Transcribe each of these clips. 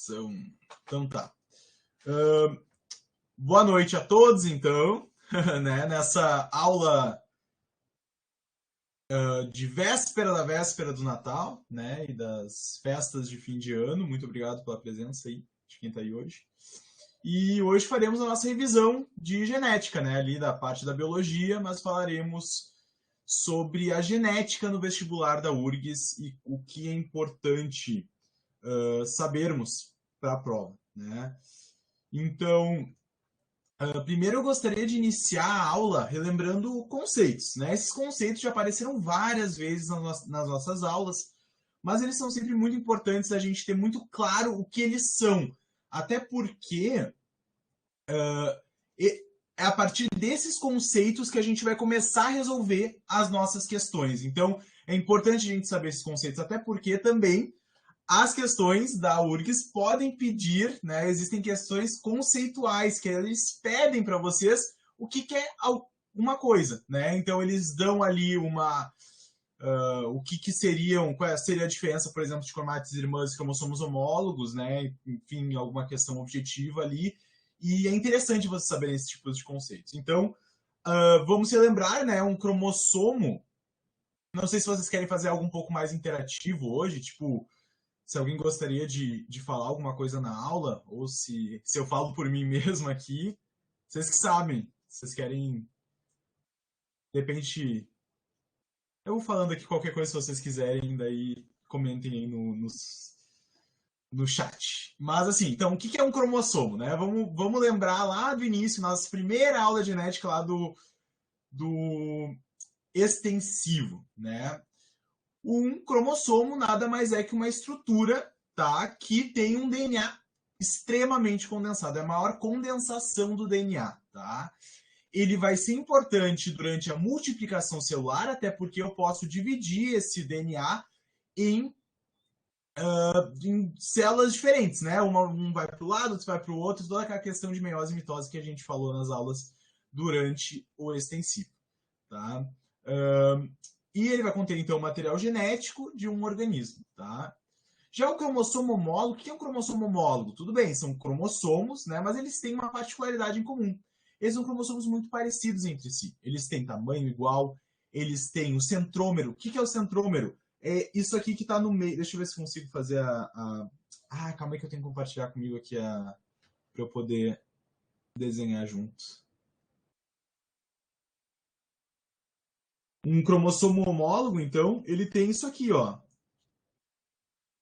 Gravação. Então tá. Boa noite a todos, então, né? Nessa aula de véspera da véspera do Natal, né? E das festas de fim de ano. Muito obrigado pela presença aí de quem está aí hoje. E hoje faremos a nossa revisão de genética, né? Ali da parte da biologia, mas falaremos sobre a genética no vestibular da URGS e o que é importante sabermos para a prova, né? Então, primeiro eu gostaria de iniciar a aula relembrando conceitos, né? Esses conceitos já apareceram várias vezes nas nossas aulas, mas eles são sempre muito importantes a gente ter muito claro o que eles são, até porque é a partir desses conceitos que a gente vai começar a resolver as nossas questões. Então, é importante a gente saber esses conceitos, até porque também as questões da URGS podem pedir, né? Existem questões conceituais que eles pedem para vocês o que é uma coisa, né? Então eles dão ali o que seriam, qual seria a diferença, por exemplo, de cromátides irmãs e cromossomos homólogos, né? Enfim, alguma questão objetiva ali. E é interessante você saber esse tipo de conceitos. Então, vamos relembrar, né? Um cromossomo. Não sei se vocês querem fazer algo um pouco mais interativo hoje, tipo, se alguém gostaria de falar alguma coisa na aula, ou se eu falo por mim mesmo aqui, vocês que sabem. Vocês querem, de repente, eu vou falando aqui qualquer coisa se vocês quiserem, daí comentem aí no chat. Mas assim, então, o que é um cromossomo, né? Vamos lembrar lá do início, nossa primeira aula de genética lá do extensivo, né? Um cromossomo nada mais é que uma estrutura, tá, que tem um DNA extremamente condensado, é a maior condensação do DNA, tá? Ele vai ser importante durante a multiplicação celular, até porque eu posso dividir esse DNA em células diferentes, né? Um vai para o lado, outro vai para o outro, toda aquela questão de meiose e mitose que a gente falou nas aulas durante o extensivo, tá? E ele vai conter, então, material genético de um organismo, tá? Já o cromossomo homólogo, o que é um cromossomo homólogo? Tudo bem, são cromossomos, né? Mas eles têm uma particularidade em comum. Eles são cromossomos muito parecidos entre si. Eles têm tamanho igual, eles têm o centrômero. O que é o centrômero? É isso aqui que está no meio. Deixa eu ver se consigo fazer calma aí que eu tenho que compartilhar comigo aqui para eu poder desenhar junto. Um cromossomo homólogo, então, ele tem isso aqui, ó.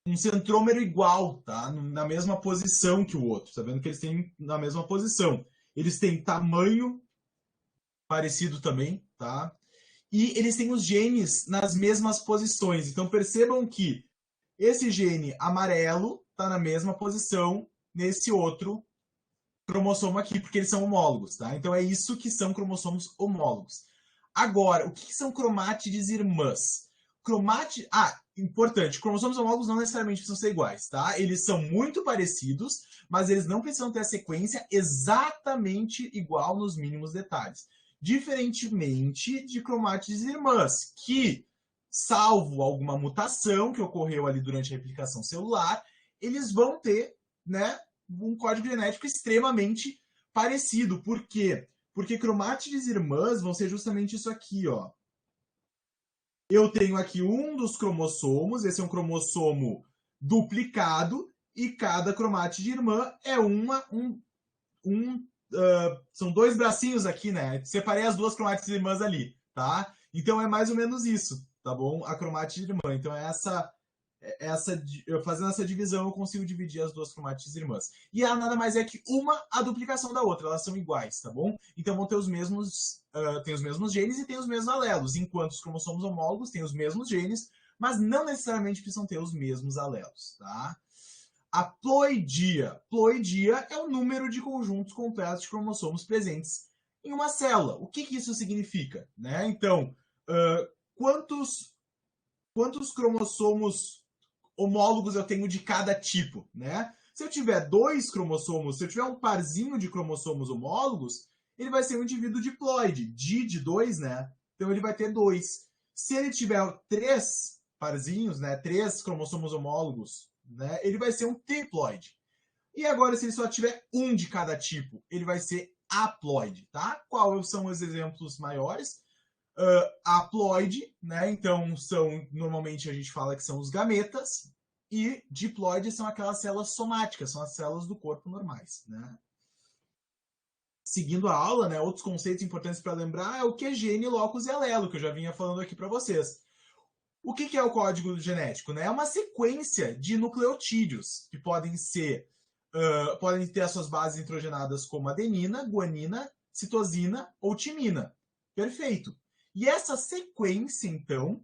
Um centrômero igual, tá? Na mesma posição que o outro. Tá vendo que eles têm na mesma posição. Eles têm tamanho parecido também, tá? E eles têm os genes nas mesmas posições. Então percebam que esse gene amarelo está na mesma posição nesse outro cromossomo aqui, porque eles são homólogos, tá? Então é isso que são cromossomos homólogos. Agora, o que são cromátides irmãs? Importante, cromossomos homólogos não necessariamente precisam ser iguais, tá? Eles são muito parecidos, mas eles não precisam ter a sequência exatamente igual nos mínimos detalhes. Diferentemente de cromátides irmãs, que, salvo alguma mutação que ocorreu ali durante a replicação celular, eles vão ter, né, um código genético extremamente parecido. Por quê? Porque cromátides irmãs vão ser justamente isso aqui, ó. Eu tenho aqui um dos cromossomos, esse é um cromossomo duplicado, e cada cromátide irmã é são dois bracinhos aqui, né? Separei as duas cromátides irmãs ali, tá? Então é mais ou menos isso, tá bom? A cromátide irmã. Então é fazendo essa divisão, eu consigo dividir as duas cromátides irmãs. E ela nada mais é que a duplicação da outra, elas são iguais, tá bom? Então vão ter os mesmos genes e tem os mesmos alelos, enquanto os cromossomos homólogos têm os mesmos genes, mas não necessariamente precisam ter os mesmos alelos, tá? A ploidia. Ploidia é o número de conjuntos completos de cromossomos presentes em uma célula. O que isso significa? Né? Então, quantos cromossomos homólogos eu tenho de cada tipo, né? Se eu tiver dois cromossomos, se eu tiver um parzinho de cromossomos homólogos, ele vai ser um indivíduo diploide, de 2, né? Então ele vai ter 2. Se ele tiver 3 parzinhos, né, 3 cromossomos homólogos, né, ele vai ser um triploide. E agora, se ele só tiver um de cada tipo, ele vai ser haploide, tá? Quais são os exemplos maiores? Haploide, né? Então, normalmente a gente fala que são os gametas, e diploide são aquelas células somáticas, são as células do corpo normais, né? Seguindo a aula, né, outros conceitos importantes para lembrar é o que é gene, locus e alelo, que eu já vinha falando aqui para vocês. O que é o código genético? Né? É uma sequência de nucleotídeos que podem ter as suas bases nitrogenadas como adenina, guanina, citosina ou timina. Perfeito. E essa sequência, então,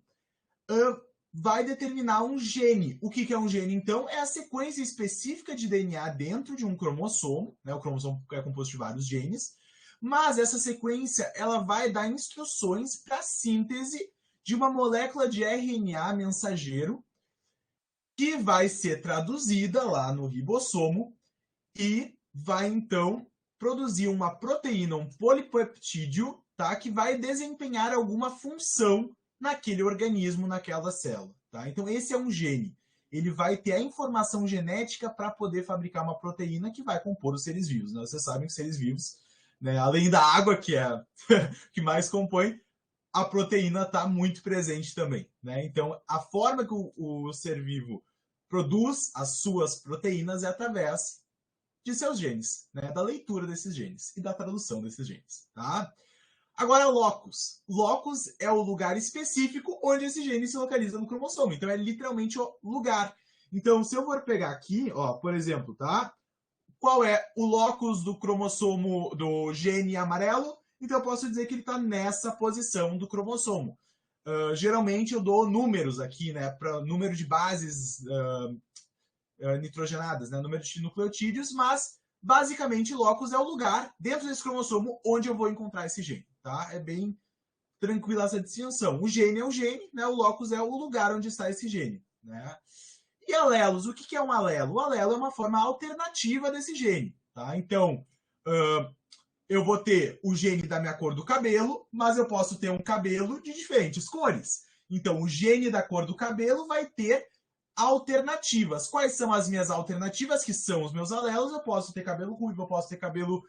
vai determinar um gene. O que é um gene, então? É a sequência específica de DNA dentro de um cromossomo, né? O cromossomo é composto de vários genes, mas essa sequência ela vai dar instruções para a síntese de uma molécula de RNA mensageiro que vai ser traduzida lá no ribossomo e vai, então, produzir uma proteína, um polipeptídeo, tá? Que vai desempenhar alguma função naquele organismo, naquela célula. Tá? Então, esse é um gene. Ele vai ter a informação genética para poder fabricar uma proteína que vai compor os seres vivos. Né? Vocês sabem que seres vivos, né, além da água, que é que mais compõe, a proteína está muito presente também. Né? Então, a forma que o ser vivo produz as suas proteínas é através de seus genes, né? Da leitura desses genes e da tradução desses genes. Tá? Agora, locus. Locus é o lugar específico onde esse gene se localiza no cromossomo. Então, é literalmente o lugar. Então, se eu for pegar aqui, ó, por exemplo, tá? Qual é o locus do cromossomo do gene amarelo? Então, eu posso dizer que ele está nessa posição do cromossomo. Geralmente, eu dou números aqui, né? Para número de bases nitrogenadas, né? Número de nucleotídeos, mas basicamente locus é o lugar dentro desse cromossomo onde eu vou encontrar esse gene, tá? É bem tranquila essa distinção. O gene é o gene, né? O locus é o lugar onde está esse gene, né? E alelos, o que é um alelo? O alelo é uma forma alternativa desse gene, tá? Então, eu vou ter o gene da minha cor do cabelo, mas eu posso ter um cabelo de diferentes cores. Então, o gene da cor do cabelo vai ter alternativas. Quais são as minhas alternativas, que são os meus alelos? Eu posso ter cabelo ruivo, eu posso ter cabelo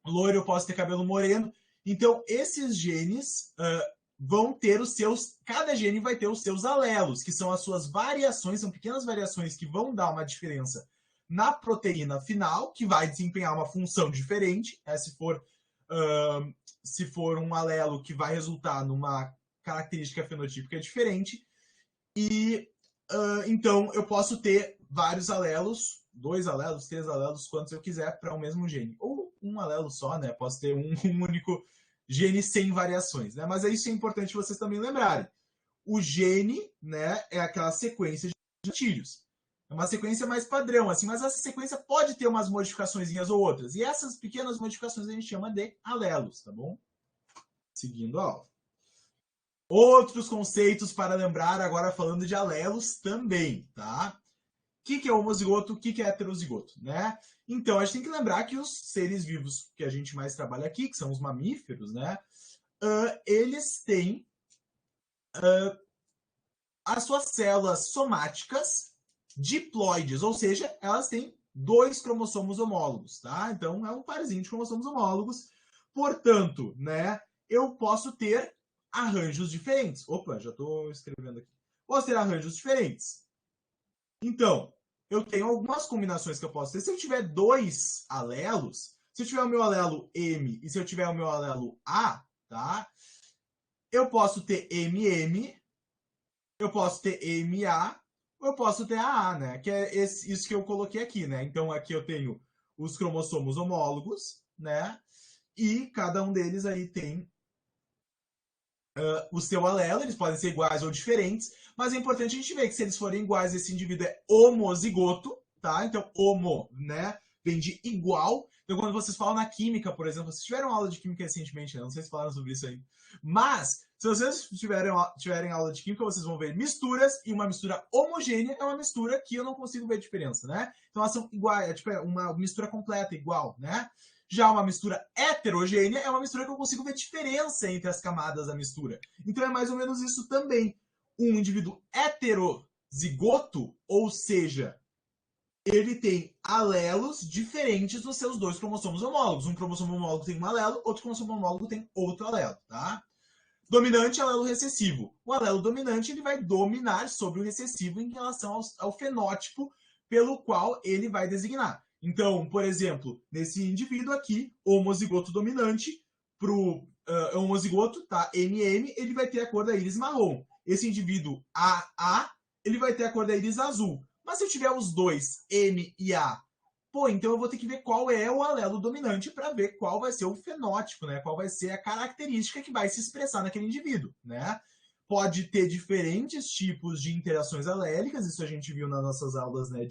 loiro, eu posso ter cabelo moreno. Então, esses genes vão ter os seus... Cada gene vai ter os seus alelos, que são as suas variações, são pequenas variações que vão dar uma diferença na proteína final, que vai desempenhar uma função diferente. Se for um alelo que vai resultar numa característica fenotípica diferente. E então eu posso ter vários alelos, 2 alelos, 3 alelos, quantos eu quiser para o mesmo gene. Ou um alelo só, né? Posso ter um único gene sem variações, né? Mas isso é importante vocês também lembrarem. O gene, né, é aquela sequência de gatilhos. É uma sequência mais padrão, assim, mas essa sequência pode ter umas modificações ou outras. E essas pequenas modificações a gente chama de alelos, tá bom? Seguindo a aula. Outros conceitos para lembrar, agora falando de alelos também, tá? O que é homozigoto, o que é heterozigoto, né? Então, a gente tem que lembrar que os seres vivos que a gente mais trabalha aqui, que são os mamíferos, né? Eles têm as suas células somáticas diploides, ou seja, elas têm 2 cromossomos homólogos, tá? Então, é um parzinho de cromossomos homólogos. Portanto, né, eu posso ter arranjos diferentes. Opa, já estou escrevendo aqui. Posso ter arranjos diferentes. Então, eu tenho algumas combinações que eu posso ter. Se eu tiver 2 alelos, se eu tiver o meu alelo M e se eu tiver o meu alelo A, tá? Eu posso ter MM, eu posso ter MA, ou eu posso ter AA, né? Que é isso que eu coloquei aqui, né? Então, aqui eu tenho os cromossomos homólogos, né? E cada um deles aí tem o seu alelo, eles podem ser iguais ou diferentes, mas é importante a gente ver que se eles forem iguais, esse indivíduo é homozigoto, tá? Então, homo, né? Vem de igual. Então, quando vocês falam na química, por exemplo, vocês tiveram aula de química recentemente, né? Não sei se falaram sobre isso aí. Mas, se vocês tiverem aula de química, vocês vão ver misturas, e uma mistura homogênea é uma mistura que eu não consigo ver diferença, né? Então, elas são iguais, tipo, uma mistura completa, igual, né? Já uma mistura heterogênea é uma mistura que eu consigo ver diferença entre as camadas da mistura. Então é mais ou menos isso também. Um indivíduo heterozigoto, ou seja, ele tem alelos diferentes nos seus dois cromossomos homólogos. Um cromossomo homólogo tem um alelo, outro cromossomo homólogo tem outro alelo, tá? Dominante, alelo recessivo. O alelo dominante ele vai dominar sobre o recessivo em relação ao fenótipo pelo qual ele vai designar. Então, por exemplo, nesse indivíduo aqui, homozigoto dominante, para o homozigoto, tá? MM, ele vai ter a cor da íris marrom. Esse indivíduo AA, ele vai ter a cor da íris azul. Mas se eu tiver os dois, M e A, pô, então eu vou ter que ver qual é o alelo dominante para ver qual vai ser o fenótipo, né? Qual vai ser a característica que vai se expressar naquele indivíduo, né? Pode ter diferentes tipos de interações alélicas, isso a gente viu nas nossas aulas, né,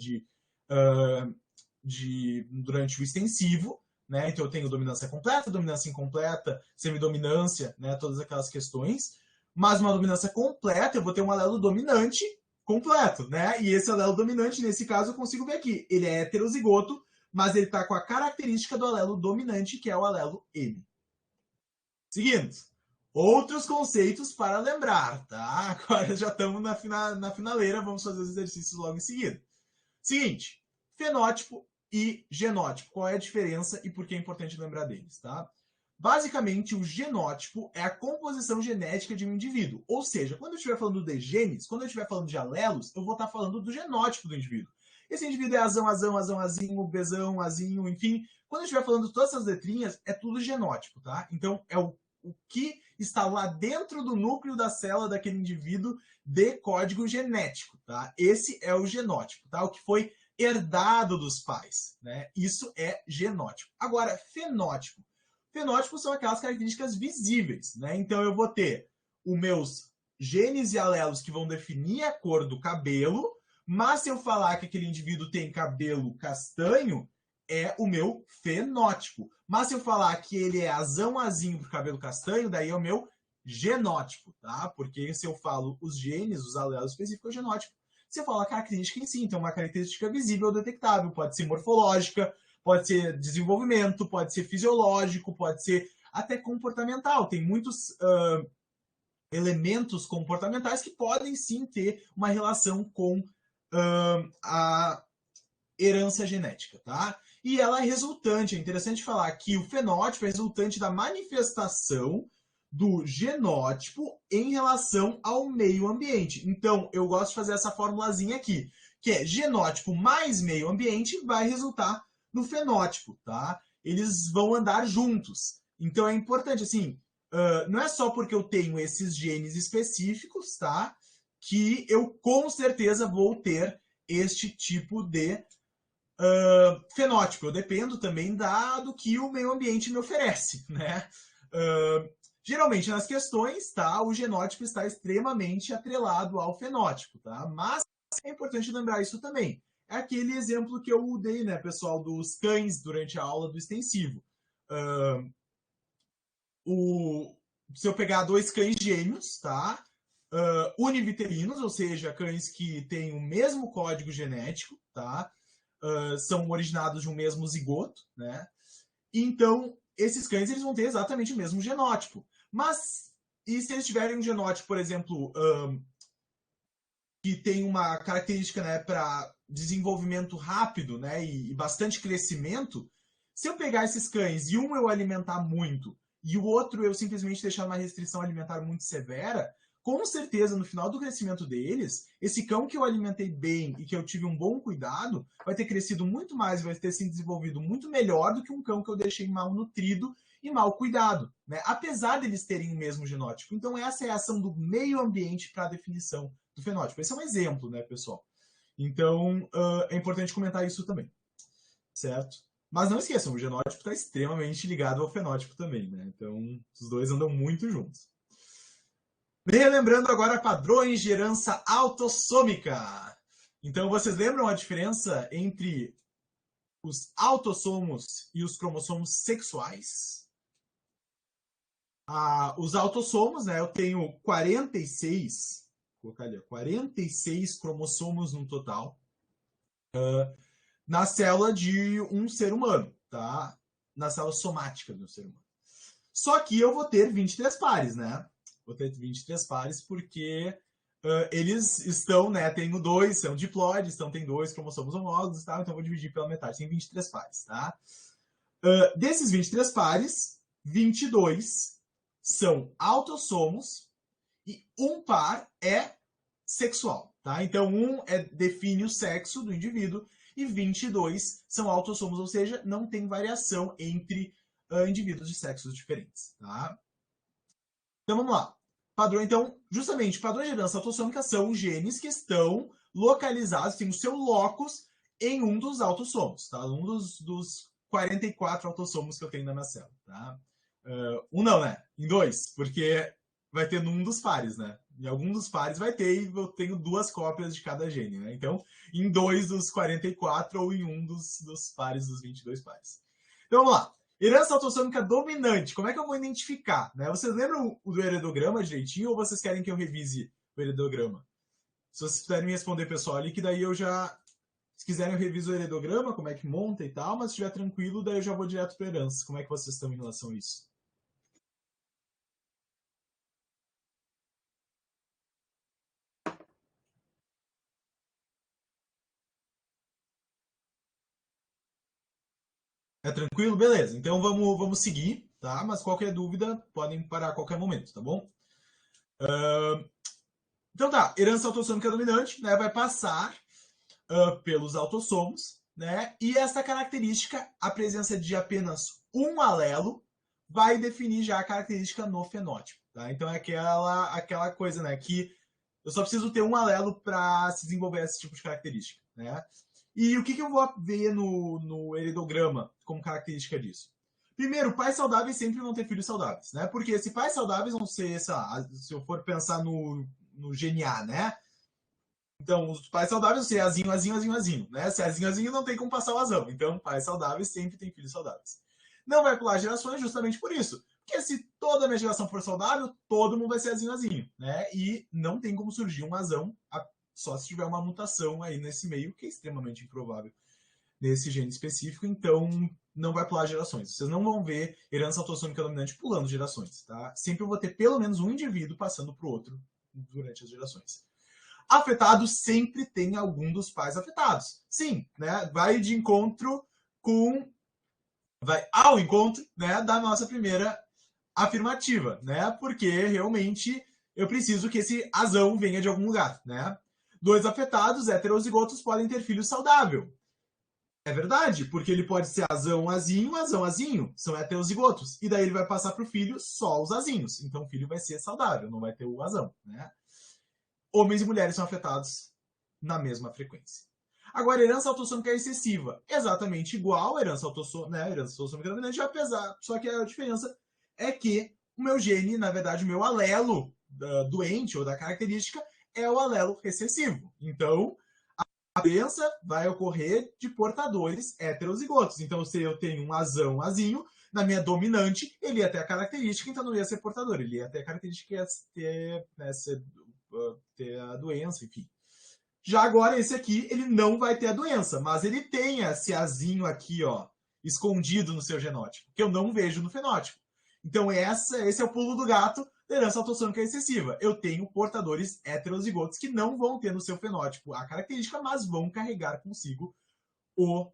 durante o extensivo, né? Então eu tenho dominância completa, dominância incompleta, semidominância, né? Todas aquelas questões. Mas uma dominância completa, eu vou ter um alelo dominante completo, né? E esse alelo dominante, nesse caso, eu consigo ver aqui. Ele é heterozigoto, mas ele está com a característica do alelo dominante, que é o alelo M. Seguindo. Outros conceitos para lembrar, tá? Agora já estamos na finaleira, vamos fazer os exercícios logo em seguida. Seguinte, fenótipo e genótipo. Qual é a diferença e por que é importante lembrar deles, tá? Basicamente, o genótipo é a composição genética de um indivíduo. Ou seja, quando eu estiver falando de genes, quando eu estiver falando de alelos, eu vou estar falando do genótipo do indivíduo. Esse indivíduo é azão, azão, azão, azinho, bezão, azinho, enfim. Quando eu estiver falando de todas essas letrinhas, é tudo genótipo, tá? Então, é o que está lá dentro do núcleo da célula daquele indivíduo de código genético, tá? Esse é o genótipo, tá? O que foi herdado dos pais, né? Isso é genótipo. Agora, fenótipo. Fenótipos são aquelas características visíveis, né? Então eu vou ter os meus genes e alelos que vão definir a cor do cabelo, mas se eu falar que aquele indivíduo tem cabelo castanho, é o meu fenótipo. Mas se eu falar que ele é azão azinho pro cabelo castanho, daí é o meu genótipo, tá? Porque se eu falo os genes, os alelos específicos, é o genótipo. Se eu falar a característica em si, então uma característica visível ou detectável, pode ser morfológica, pode ser desenvolvimento, pode ser fisiológico, pode ser até comportamental. Tem muitos elementos comportamentais que podem sim ter uma relação com a herança genética, tá? E ela é resultante, é interessante falar que o fenótipo é resultante da manifestação do genótipo em relação ao meio ambiente. Então, eu gosto de fazer essa formulazinha aqui, que é genótipo mais meio ambiente vai resultar no fenótipo, tá? Eles vão andar juntos. Então é importante, assim, não é só porque eu tenho esses genes específicos, tá? Que eu com certeza vou ter este tipo de fenótipo. Eu dependo também do que o meio ambiente me oferece, né? Geralmente nas questões, tá? O genótipo está extremamente atrelado ao fenótipo, tá? Mas é importante lembrar isso também. É aquele exemplo que eu dei, né, pessoal, dos cães durante a aula do extensivo. Se eu pegar dois cães gêmeos, tá? Univitelinos, ou seja, cães que têm o mesmo código genético, tá? São originados de um mesmo zigoto, né? Então, esses cães eles vão ter exatamente o mesmo genótipo. Mas, e se eles tiverem um genótipo, por exemplo, que tem uma característica, né, para desenvolvimento rápido, né, e bastante crescimento, se eu pegar esses cães e um eu alimentar muito e o outro eu simplesmente deixar uma restrição alimentar muito severa, com certeza no final do crescimento deles, esse cão que eu alimentei bem e que eu tive um bom cuidado vai ter crescido muito mais, vai ter se desenvolvido muito melhor do que um cão que eu deixei mal nutrido e mal cuidado, né? Apesar deles terem o mesmo genótipo. Então essa é a ação do meio ambiente para a definição do fenótipo. Esse é um exemplo, né, pessoal? Então, é importante comentar isso também, certo? Mas não esqueçam, o genótipo está extremamente ligado ao fenótipo também, né? Então, os dois andam muito juntos. Relembrando agora padrões de herança autossômica. Então, vocês lembram a diferença entre os autossomos e os cromossomos sexuais? Os autossomos, né? Eu tenho 46, vou colocar ali, 46 cromossomos no total na célula de um ser humano, tá? Na célula somática do ser humano. Só que eu vou ter 23 pares, né? Vou ter 23 pares porque eles estão, né, tenho dois, são diploides, então tem dois cromossomos homólogos, tá? Então vou dividir pela metade, tem 23 pares, tá? Desses 23 pares, 22 são autossomos e um par é sexual, tá? Então define o sexo do indivíduo e 22 são autossomos, ou seja, não tem variação entre indivíduos de sexos diferentes, tá? Então vamos lá. Então, justamente, padrões de herança autossômica são genes que estão localizados, têm o seu locus em um dos autossomos, tá? Um dos 44 autossomos que eu tenho na minha célula, tá? Um não, né? Em dois, porque vai ter num dos pares, né? Em algum dos pares vai ter e eu tenho duas cópias de cada gene, né? Então, em dois dos 44 ou em um dos pares, dos 22 pares. Então, vamos lá. Herança autossômica dominante, como é que eu vou identificar? Né? Vocês lembram do heredograma direitinho ou vocês querem que eu revise o heredograma? Se vocês puderem me responder, pessoal, ali que daí eu já... Se quiserem eu reviso o heredograma, como é que monta e tal, mas se estiver tranquilo, daí eu já vou direto para herança. Como é que vocês estão em relação a isso? É tranquilo? Beleza. Então vamos seguir, tá? Mas qualquer dúvida, podem parar a qualquer momento, tá bom? Então tá, herança autossômica dominante, né? Vai passar pelos autossomos, né? E essa característica, a presença de apenas um alelo, vai definir já a característica no fenótipo, tá? Então é aquela coisa, né? Que eu só preciso ter um alelo para se desenvolver esse tipo de característica, né? E o que eu vou ver no heredograma como característica disso? Primeiro, pais saudáveis sempre vão ter filhos saudáveis, né? Porque se pais saudáveis vão ser, sei lá, se eu for pensar no GNA, né? Então, os pais saudáveis vão ser azinho, azinho, azinho, azinho, né? Se é azinho, azinho, não tem como passar o azão. Então, pais saudáveis sempre têm filhos saudáveis. Não vai pular gerações justamente por isso. Porque se toda a minha geração for saudável, todo mundo vai ser azinho, azinho, né? E não tem como surgir um azão só se tiver uma mutação aí nesse meio, que é extremamente improvável nesse gene específico, então não vai pular gerações. Vocês não vão ver herança autossômica dominante pulando gerações, tá? Sempre eu vou ter pelo menos um indivíduo passando para o outro durante as gerações. Afetado sempre tem algum dos pais afetados. Sim, né? Vai de encontro com... Vai ao encontro, né, da nossa primeira afirmativa, né? Porque realmente eu preciso que esse azão venha de algum lugar, né? Dois afetados, heterozigotos, podem ter filho saudável. É verdade, porque ele pode ser azão, azinho, azão, azinho. São heterozigotos. E daí ele vai passar para o filho só os azinhos. Então o filho vai ser saudável, não vai ter o azão, né? Homens e mulheres são afetados na mesma frequência. Agora, herança autossômica excessiva, exatamente igual a herança autossômica, né? Herança autossômica dominante, apesar, só que a diferença é que o meu gene, na verdade, o meu alelo doente ou da característica é o alelo recessivo. Então, a doença vai ocorrer de portadores heterozigotos. Então, se eu tenho um azão, azinho, na minha dominante, ele ia ter a característica, então não ia ser portador. Ele ia ter a característica que ia ter, né, ter a doença, enfim. Já agora, esse aqui, ele não vai ter a doença, mas ele tem esse azinho aqui, ó, escondido no seu genótipo, que eu não vejo no fenótipo. Então, esse é o pulo do gato da herança autossômica excessiva. Eu tenho portadores heterozigotos que não vão ter no seu fenótipo a característica, mas vão carregar consigo o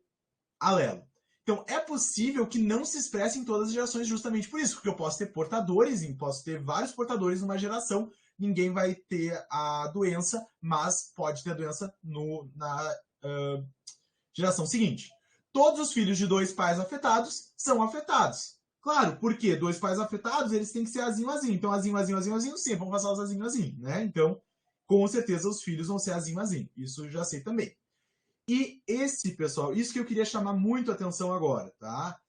alelo. Então, é possível que não se expresse em todas as gerações justamente por isso, porque eu posso ter portadores, posso ter vários portadores numa geração, ninguém vai ter a doença, mas pode ter a doença na geração seguinte. Todos os filhos de dois pais afetados são afetados. Claro, porque dois pais afetados, eles têm que ser azinho, azinho. Então, azinho, azinho, azinho, azinho, sempre vão passar os azinho, azinho, né? Então, com certeza, os filhos vão ser azinho, azinho. Isso eu já sei também. E pessoal, isso que eu queria chamar muito a atenção agora, tá?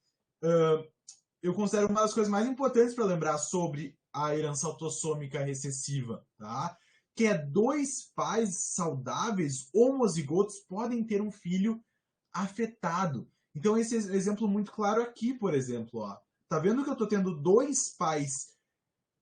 Eu considero uma das coisas mais importantes para lembrar sobre a herança autossômica recessiva, tá? Que é dois pais saudáveis, homozigotos, podem ter um filho afetado. Então, esse exemplo muito claro aqui, por exemplo, ó. Tá vendo que eu tô tendo dois pais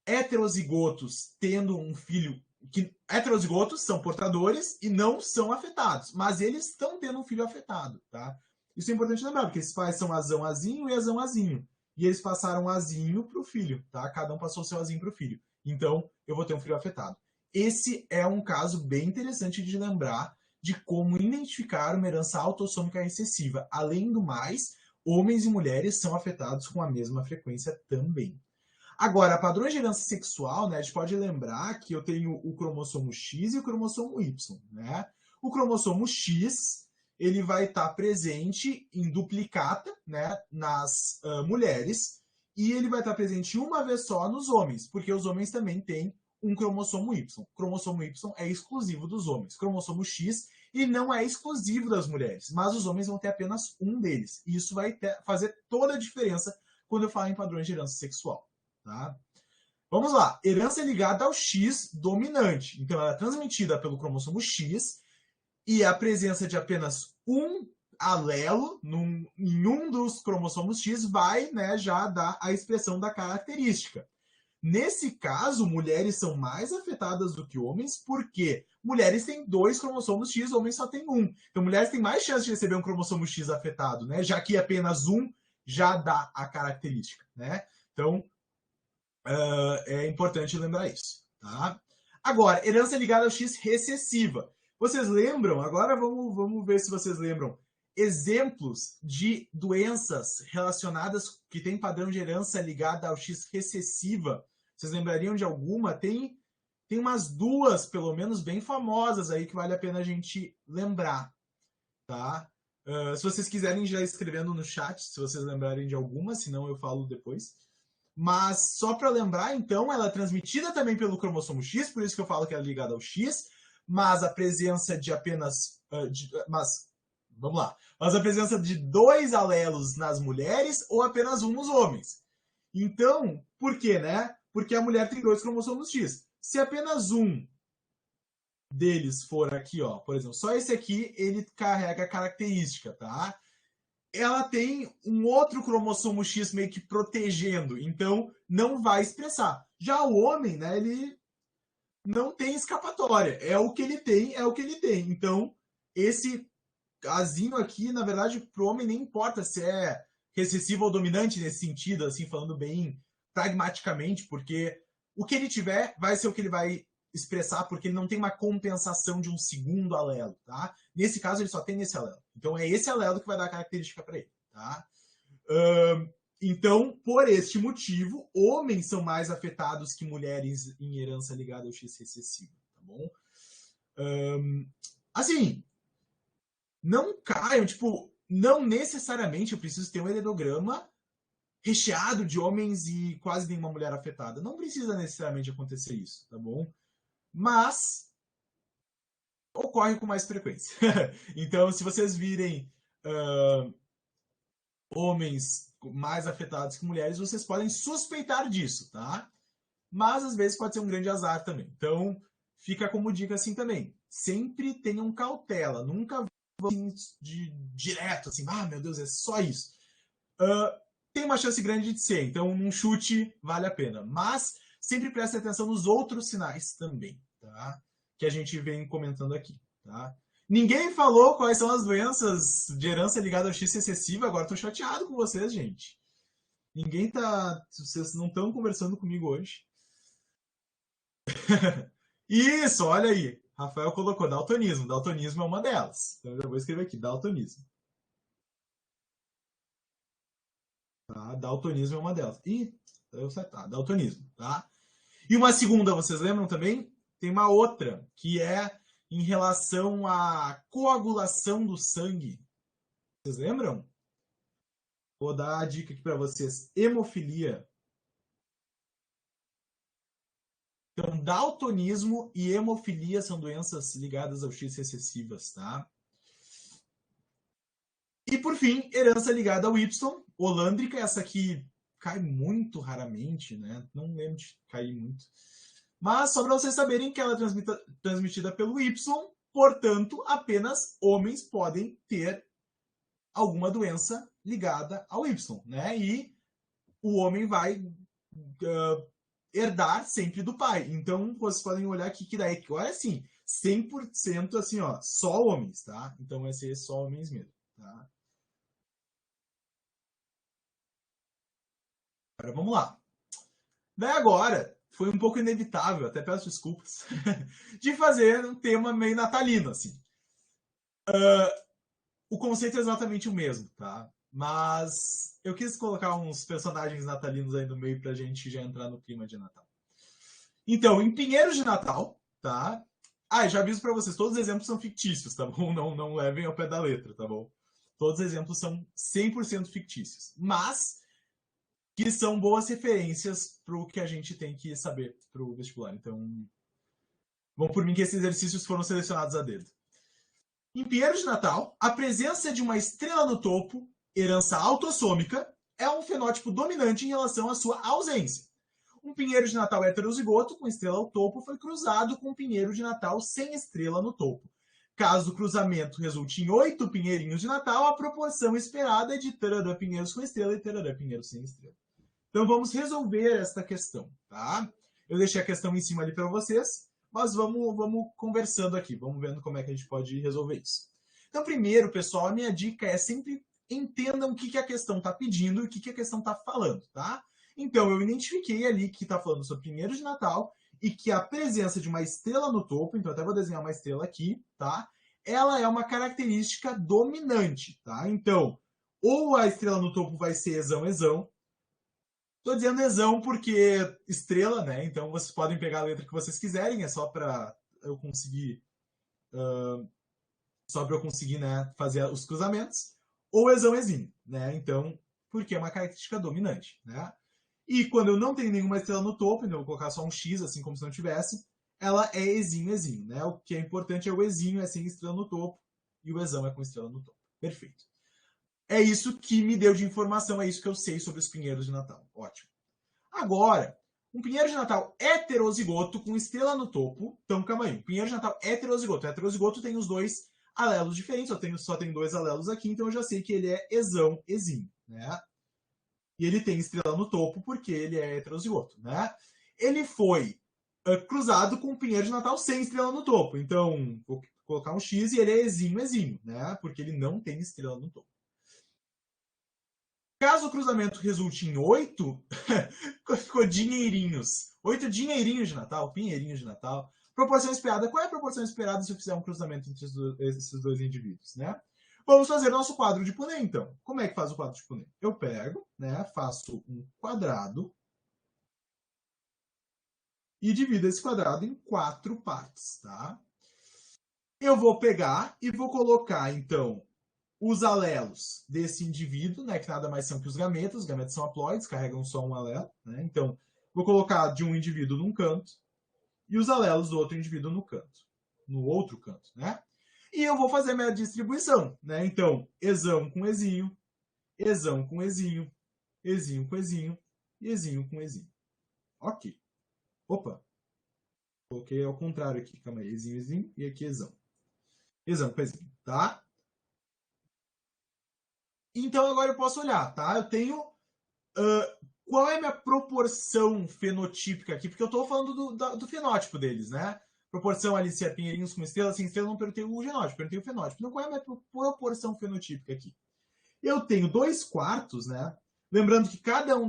heterozigotos tendo um filho que heterozigotos são portadores e não são afetados, mas eles estão tendo um filho afetado, tá? Isso é importante lembrar, porque esses pais são azão, azinho e azão, azinho. E eles passaram azinho para o filho, tá? Cada um passou o seu azinho para o filho. Então, eu vou ter um filho afetado. esse é um caso bem interessante de lembrar de como identificar uma herança autossômica recessiva. Além do mais, homens e mulheres são afetados com a mesma frequência também. Agora, padrões de herança sexual, né, a gente pode lembrar que eu tenho o cromossomo X e o cromossomo Y, né? O cromossomo X, ele vai estar presente em duplicata, né, nas mulheres, e ele vai estar presente uma vez só nos homens, porque os homens também têm um cromossomo Y. O cromossomo Y é exclusivo dos homens. O cromossomo X, e não é exclusivo das mulheres, mas os homens vão ter apenas um deles. E isso vai fazer toda a diferença quando eu falo em padrões de herança sexual. Tá? Vamos lá. Herança ligada ao X dominante. Então, ela é transmitida pelo cromossomo X e a presença de apenas um alelo em um dos cromossomos X vai, né, já dar a expressão da característica. Nesse caso, mulheres são mais afetadas do que homens, porque mulheres têm 2 cromossomos X, homens só têm um. Então, mulheres têm mais chance de receber um cromossomo X afetado, né? Já que apenas um já dá a característica, né? Então, é importante lembrar isso, tá? Agora, herança ligada ao X recessiva. Vocês lembram? Agora vamos ver se vocês lembram. Exemplos de doenças relacionadas que têm padrão de herança ligada ao X recessiva. Vocês lembrariam de alguma? Tem umas duas, pelo menos, bem famosas aí que vale a pena a gente lembrar, tá? Se vocês quiserem já escrevendo no chat, se vocês lembrarem de alguma, senão eu falo depois. Mas só para lembrar, então, ela é transmitida também pelo cromossomo X, por isso que eu falo que ela é ligada ao X, mas a presença de apenas... vamos lá. Mas a presença de 2 alelos nas mulheres ou apenas um nos homens. Então, por quê, né? Porque a mulher tem 2 cromossomos X. Se apenas um deles for aqui, ó, por exemplo, só esse aqui, ele carrega a característica, tá? Ela tem um outro cromossomo X meio que protegendo, então não vai expressar. Já o homem, né, ele não tem escapatória, é o que ele tem, é o que ele tem. Então, esse azinho aqui, na verdade, pro homem nem importa se é recessivo ou dominante nesse sentido, assim, falando bem pragmaticamente, porque o que ele tiver vai ser o que ele vai expressar, porque ele não tem uma compensação de um segundo alelo, tá? Nesse caso, ele só tem esse alelo. Então, é esse alelo que vai dar a característica para ele, tá? Então, por este motivo, homens são mais afetados que mulheres em herança ligada ao X recessivo, tá bom? Assim, não caiam, tipo, não necessariamente eu preciso ter um heredograma recheado de homens e quase nenhuma mulher afetada. Não precisa necessariamente acontecer isso, tá bom? Mas ocorre com mais frequência. Então, se vocês virem homens mais afetados que mulheres, vocês podem suspeitar disso, tá? Mas às vezes pode ser um grande azar também. Então, fica como dica assim também. Sempre tenham cautela, nunca vão direto assim, ah, meu Deus, é só isso. Tem uma chance grande de ser, então um chute vale a pena. Mas sempre preste atenção nos outros sinais também, tá? Que a gente vem comentando aqui, tá? Ninguém falou quais são as doenças de herança ligada ao X recessivo, agora tô chateado com vocês, gente. Ninguém tá... Vocês não estão conversando comigo hoje. Isso, olha aí. Rafael colocou daltonismo. Daltonismo é uma delas. Então eu já vou escrever aqui, daltonismo. Tá? Daltonismo é uma delas. Ih, tá, daltonismo, tá? E uma segunda, vocês lembram também? Tem uma outra, que é em relação à coagulação do sangue. Vocês lembram? Vou dar a dica aqui para vocês. Hemofilia. Então, daltonismo e hemofilia são doenças ligadas ao X recessivas, tá? E por fim, herança ligada ao Y, holândrica, essa aqui cai muito raramente, né? Não lembro de cair muito. Mas só para vocês saberem que ela é transmitida pelo Y, portanto, apenas homens podem ter alguma doença ligada ao Y, né? E o homem vai herdar sempre do pai. Então, vocês podem olhar aqui que daí, olha assim, 100% assim, ó, só homens, tá? Então vai ser só homens mesmo, tá? Agora, vamos lá. Daí agora, foi um pouco inevitável, até peço desculpas, de fazer um tema meio natalino, assim. O conceito é exatamente o mesmo, tá? Mas eu quis colocar uns personagens natalinos aí no meio pra gente já entrar no clima de Natal. Então, em Pinheiros de Natal, tá? Ah, já aviso pra vocês, todos os exemplos são fictícios, tá bom? Não levem ao pé da letra, tá bom? Todos os exemplos são 100% fictícios. Mas que são boas referências pro que a gente tem que saber pro vestibular. Então, vão por mim que esses exercícios foram selecionados a dedo. Em Pinheiros de Natal, a presença de uma estrela no topo, herança autossômica, é um fenótipo dominante em relação à sua ausência. Um pinheiro de Natal heterozigoto com estrela ao topo foi cruzado com um pinheiro de Natal sem estrela no topo. Caso o cruzamento resulte em 8 pinheirinhos de Natal, a proporção esperada é de tarará pinheiros com estrela e tarará pinheiros sem estrela. Então vamos resolver esta questão, tá? Eu deixei a questão em cima ali para vocês, mas vamos conversando aqui, vamos vendo como é que a gente pode resolver isso. Então, primeiro, pessoal, a minha dica é sempre entendam o que a questão está pedindo e o que a questão está falando, tá? Então, eu identifiquei ali que está falando sobre Pinheiro de Natal e que a presença de uma estrela no topo, então até vou desenhar uma estrela aqui, tá? Ela é uma característica dominante, tá? Então, ou a estrela no topo vai ser exão. Tô dizendo exão porque estrela, né? Então vocês podem pegar a letra que vocês quiserem, é só para eu conseguir, né, fazer os cruzamentos. Ou exão, né? Então, porque é uma característica dominante, né? E quando eu não tenho nenhuma estrela no topo, então eu vou colocar só um X, assim como se não tivesse, ela é exinho, né? O que é importante é o exinho é sem estrela no topo e o exão é com estrela no topo. Perfeito. É isso que me deu de informação, é isso que eu sei sobre os pinheiros de Natal. Ótimo. Agora, um pinheiro de Natal heterozigoto com estrela no topo. Então, calma aí. Um pinheiro de Natal heterozigoto. Heterozigoto tem os dois alelos diferentes. Só tem dois alelos aqui, então eu já sei que ele é exinho, né? E ele tem estrela no topo porque ele é heterozigoto, né? Ele foi cruzado com um pinheiro de Natal sem estrela no topo. Então, vou colocar um X e ele é exinho, né? Porque ele não tem estrela no topo. Caso o cruzamento resulte em 8, ficou dinheirinhos. 8 dinheirinhos de Natal, pinheirinhos de Natal. Proporção esperada. Qual é a proporção esperada se eu fizer um cruzamento entre esses dois indivíduos, né? Vamos fazer nosso quadro de Punnett, então. Como é que faz o quadro de Punnett? Eu pego, né, faço um quadrado e divido esse quadrado em 4 partes, tá? Eu vou pegar e vou colocar, então, os alelos desse indivíduo, né, que nada mais são que os gametas são haploides, carregam só um alelo, né? Então, vou colocar de um indivíduo num canto e os alelos do outro indivíduo no outro canto, né? E eu vou fazer minha distribuição, né? Então, exão com exinho, exão com exinho, exinho com exinho e exinho com exinho. Ok. Opa. Coloquei ao contrário aqui. Calma aí. Exinho, exinho e aqui exão. Exão com exinho, tá? Então agora eu posso olhar, tá? Eu tenho qual é a minha proporção fenotípica aqui? Porque eu estou falando do fenótipo deles, né? Proporção ali se é pinheirinhos com estrela, sem estrela, não perguntei o genótipo, perguntei o fenótipo. Então, qual é a minha proporção fenotípica aqui? Eu tenho 2/4, né? Lembrando que cada um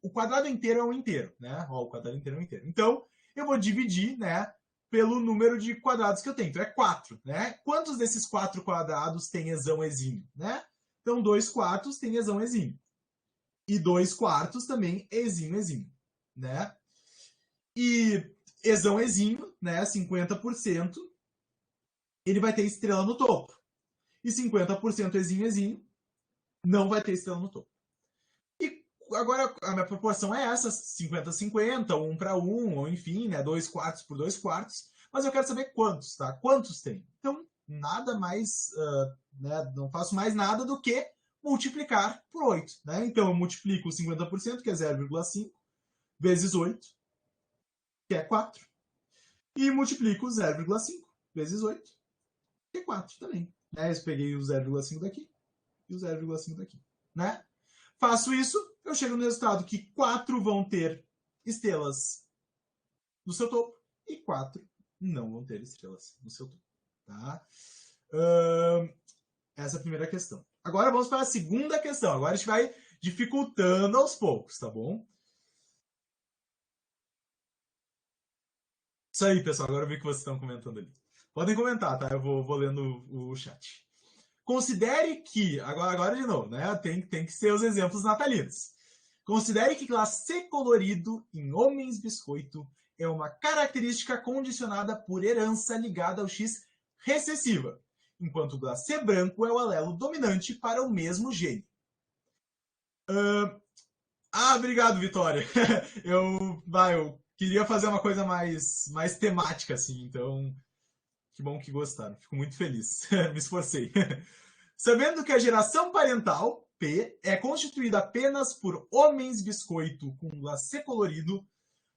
o quadrado inteiro é um inteiro, né? Ó, o quadrado inteiro é um inteiro. Então, eu vou dividir, né, pelo número de quadrados que eu tenho. Então, é 4, né? Quantos desses 4 quadrados tem exinho, né? Então, 2/4 tem exinho. E 2/4 também exinho, né? E exinho, né, 50%, ele vai ter estrela no topo. E 50% exinho, não vai ter estrela no topo. E agora a minha proporção é essa, 50-50, 1 para 1, ou enfim, né, 2/4 por 2/4. Mas eu quero saber quantos, tá? Quantos tem? Então, nada mais, né, não faço mais nada do que multiplicar por 8, né? Então, eu multiplico 50%, que é 0,5, vezes 8, que é 4. E multiplico 0,5 vezes 8, que é 4 também. Né? Eu peguei o 0,5 daqui e o 0,5 daqui. Né? Faço isso, eu chego no resultado que 4 vão ter estrelas no seu topo e 4 não vão ter estrelas no seu topo. Tá? Essa é a primeira questão. Agora vamos para a segunda questão. Agora a gente vai dificultando aos poucos, tá bom? Isso aí, pessoal. Agora eu vi que vocês estão comentando ali. Podem comentar, tá? Eu vou lendo o chat. Considere que... Agora de novo, né? Tem que ser os exemplos natalinos. Considere que glacê colorido em homens biscoito é uma característica condicionada por herança ligada ao X recessiva, enquanto o glacê branco é o alelo dominante para o mesmo gene. Obrigado, Vitória. Eu queria fazer uma coisa mais temática, assim, então que bom que gostaram. Fico muito feliz. Me esforcei. Sabendo que a geração parental, P, é constituída apenas por homens biscoito com glacê colorido,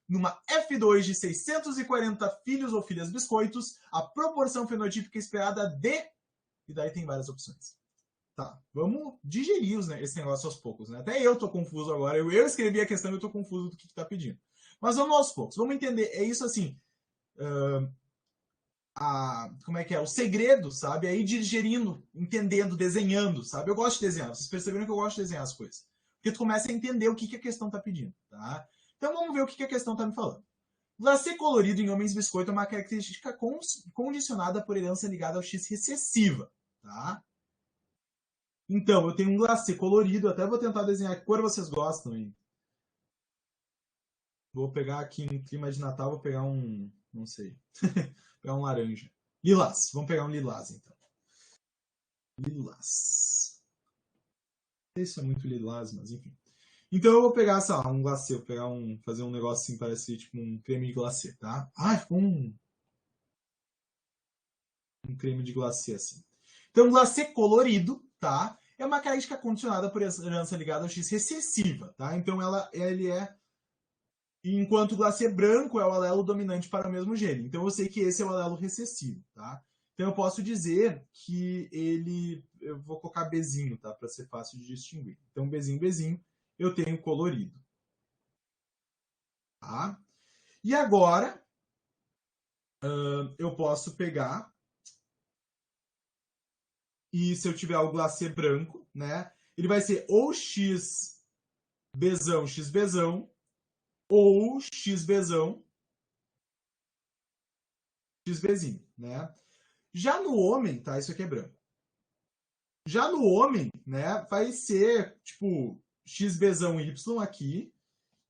numa F2 de 640 filhos ou filhas biscoitos, a proporção fenotípica esperada de... E daí tem várias opções. Tá, vamos digerir esse negócio aos poucos, né? Até eu tô confuso agora. Eu escrevi a questão e eu tô confuso do que tá pedindo. Mas vamos aos poucos. Vamos entender. É isso assim... como é que é? O segredo, sabe? É ir digerindo, entendendo, desenhando, sabe? Eu gosto de desenhar. Vocês perceberam que eu gosto de desenhar as coisas. Porque tu começa a entender o que a questão tá pedindo, tá? Então vamos ver o que a questão tá me falando. Glacê colorido em homens biscoito é uma característica condicionada por herança ligada ao X recessiva, tá? Então, eu tenho um glacê colorido, até vou tentar desenhar que cor vocês gostam, hein? Vou pegar aqui em clima de Natal, vou pegar um, não sei, pegar um laranja. Lilás, vamos pegar um lilás, então. Lilás. Isso é muito lilás, mas enfim. Então eu vou pegar, sei lá, um glacê, vou pegar fazer um negócio assim, parece tipo um creme de glacê, tá? Ficou um creme de glacê assim. Então, glacê colorido, tá? É uma característica condicionada por herança ligada ao X recessiva, tá? Então ele é... Enquanto o glacê branco é o alelo dominante para o mesmo gene. Então eu sei que esse é o alelo recessivo, tá? Então eu posso dizer que ele... Eu vou colocar Bzinho, tá? Para ser fácil de distinguir. Então Bzinho, eu tenho colorido. Tá? E agora eu posso pegar e se eu tiver o glacê branco, né? Ele vai ser ou XBzão, XBzão, ou XBzão, XBzinho, né? Já no homem, tá? Isso aqui é branco. Já no homem, né, vai ser tipo XBzão Y aqui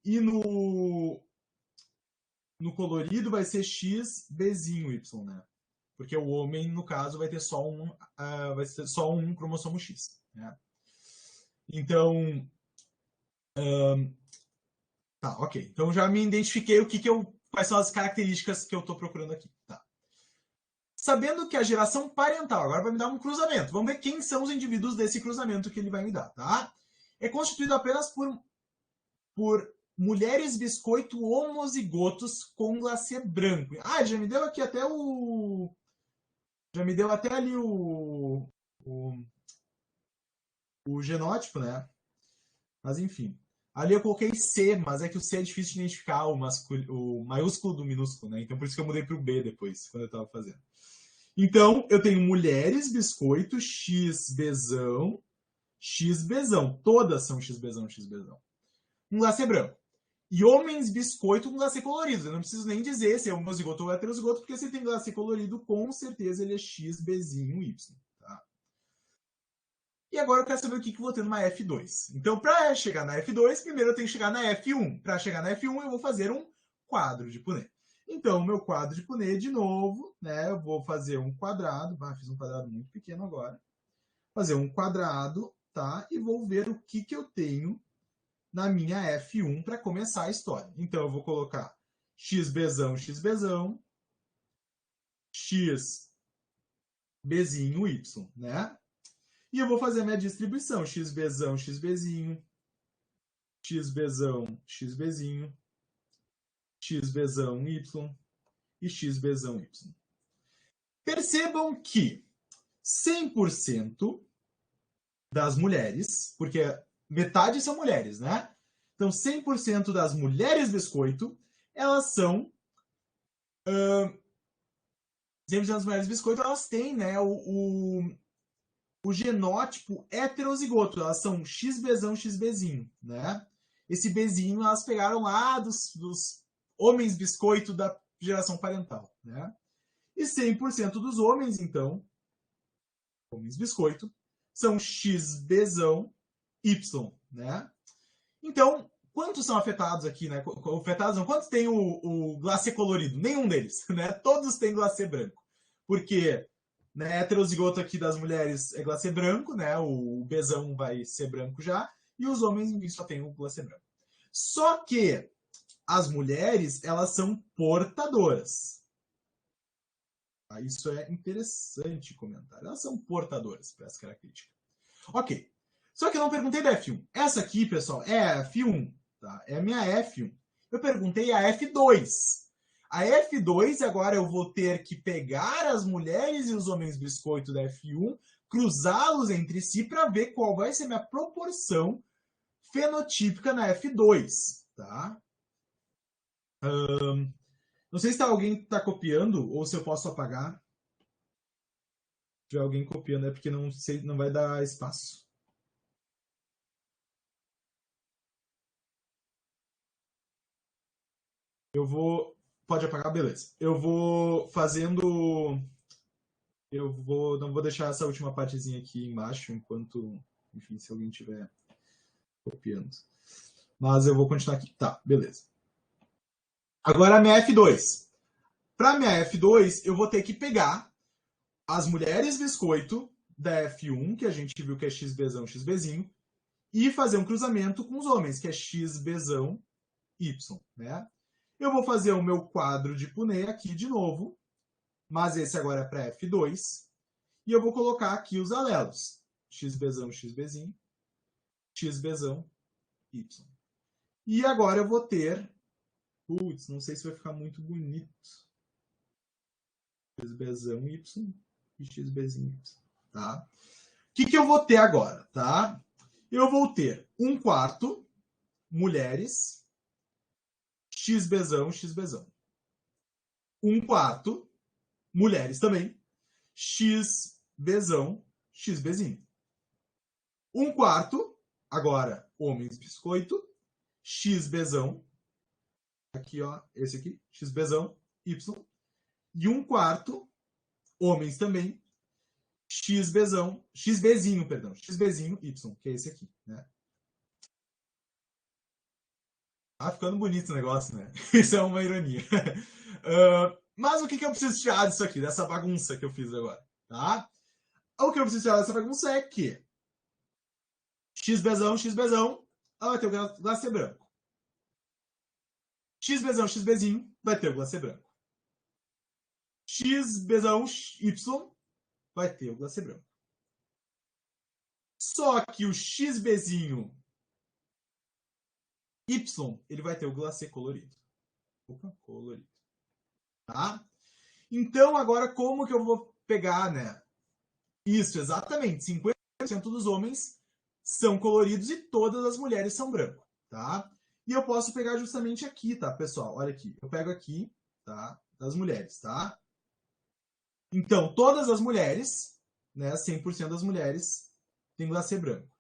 e no colorido vai ser XBzinho Y, né? Porque o homem, no caso, vai ter só um cromossomo X, né? Então, tá, ok. Então já me identifiquei quais são as características que eu estou procurando aqui, tá? Sabendo que a geração parental, agora vai me dar um cruzamento. Vamos ver quem são os indivíduos desse cruzamento que ele vai me dar, tá? É constituído apenas por mulheres biscoito homozigotos com glacê branco. Já me deu aqui até já me deu até ali o genótipo, né? Mas enfim. Ali eu coloquei C, mas é que o C é difícil de identificar o maiúsculo do minúsculo, né? Então por isso que eu mudei para o B depois, quando eu estava fazendo. Então, eu tenho mulheres biscoito, XBzão, XBzão. Todas são XBzão, XBzão. Um glacê branco. E homens biscoito com glacê colorido. Eu não preciso nem dizer se é homozigoto ou heterozigoto, porque se ele tem glacê colorido, com certeza ele é XBzinho Y. Tá? E agora eu quero saber o que eu vou ter numa F2. Então, para chegar na F2, primeiro eu tenho que chegar na F1. Para chegar na F1, eu vou fazer um quadro de Punnett. Então, o meu quadro de Punnett, de novo, né? Eu vou fazer um quadrado. Fiz um quadrado muito pequeno agora. Fazer um quadrado, tá? E vou ver o que eu tenho na minha F1 para começar a história. Então, eu vou colocar XBzão, XBzão, XBzinho, Y, né? E eu vou fazer a minha distribuição. XBzão, XBzinho, XBzão, XBzinho, XBzão, Y e XBzão, Y. Percebam que 100% das mulheres, porque metade são mulheres, né? Então, 100% das mulheres biscoito, elas são... 100% das mulheres biscoito, elas têm, né, o genótipo heterozigoto. Elas são XBzão, XBzinho, né? Esse Bzinho elas pegaram lá dos homens biscoito da geração parental, né? E 100% dos homens, então, homens biscoito, são XBzão Y, né? Então, quantos são afetados aqui, né? Afetados não, quantos tem o glacê colorido? Nenhum deles, né? Todos têm glacê branco. Porque, né, heterozigoto aqui das mulheres é glacê branco, né? O Bzão vai ser branco já, e os homens só tem o glacê branco. Só que as mulheres, elas são portadoras. Isso é interessante comentar. Elas são portadoras para essa característica. Ok. Só que eu não perguntei da F1. Essa aqui, pessoal, é a F1. Tá? É a minha F1. Eu perguntei a F2. A F2, agora eu vou ter que pegar as mulheres e os homens biscoito da F1, cruzá-los entre si para ver qual vai ser a minha proporção fenotípica na F2. Tá? Não sei se alguém está copiando ou se eu posso apagar. Se tiver alguém copiando é porque não sei, não vai dar espaço. Eu vou... Pode apagar? Beleza. Eu vou fazendo... Não vou deixar essa última partezinha aqui embaixo, enquanto... Enfim, se alguém estiver copiando. Mas eu vou continuar aqui. Tá, beleza. Agora a minha F2. Para minha F2, eu vou ter que pegar as mulheres biscoito da F1, que a gente viu que é XBzão, XBzinho, e fazer um cruzamento com os homens, que é XBzão, Y, né? Eu vou fazer o meu quadro de Punnett aqui de novo, mas esse agora é para F2, e eu vou colocar aqui os alelos. XBzão, XBzinho, XBzão, Y. E agora eu vou ter... Putz, não sei se vai ficar muito bonito. XBzão, Y e XBzinho, Y. Tá? O que eu vou ter agora? Tá? Eu vou ter 1/4 mulheres, XBzão, XBzão. 1/4 mulheres também, XBzão, XBzinho. 1/4, agora, homens biscoito, XBzão, aqui ó, esse aqui, XBzão, Y. E 1/4, homens também, XBzinho, Y, que é esse aqui, né? Tá ficando bonito o negócio, né? Isso é uma ironia. Mas o que eu preciso tirar disso aqui, dessa bagunça que eu fiz agora, tá? O que eu preciso tirar dessa bagunça é que XBzão, vai ter o glacê branco. XBzão, XBzinho, vai ter o glacê branco. XBzão, Y, vai ter o glacê branco. Só que o XBzinho Y, ele vai ter o glacê colorido. Opa, colorido. Tá? Então, agora, como que eu vou pegar, né? Isso, exatamente. 50% dos homens são coloridos e todas as mulheres são branco, tá? E eu posso pegar justamente aqui, tá, pessoal? Olha aqui. Eu pego aqui, tá? Das mulheres, tá? Então, todas as mulheres, né? 100% das mulheres tem glacê branco.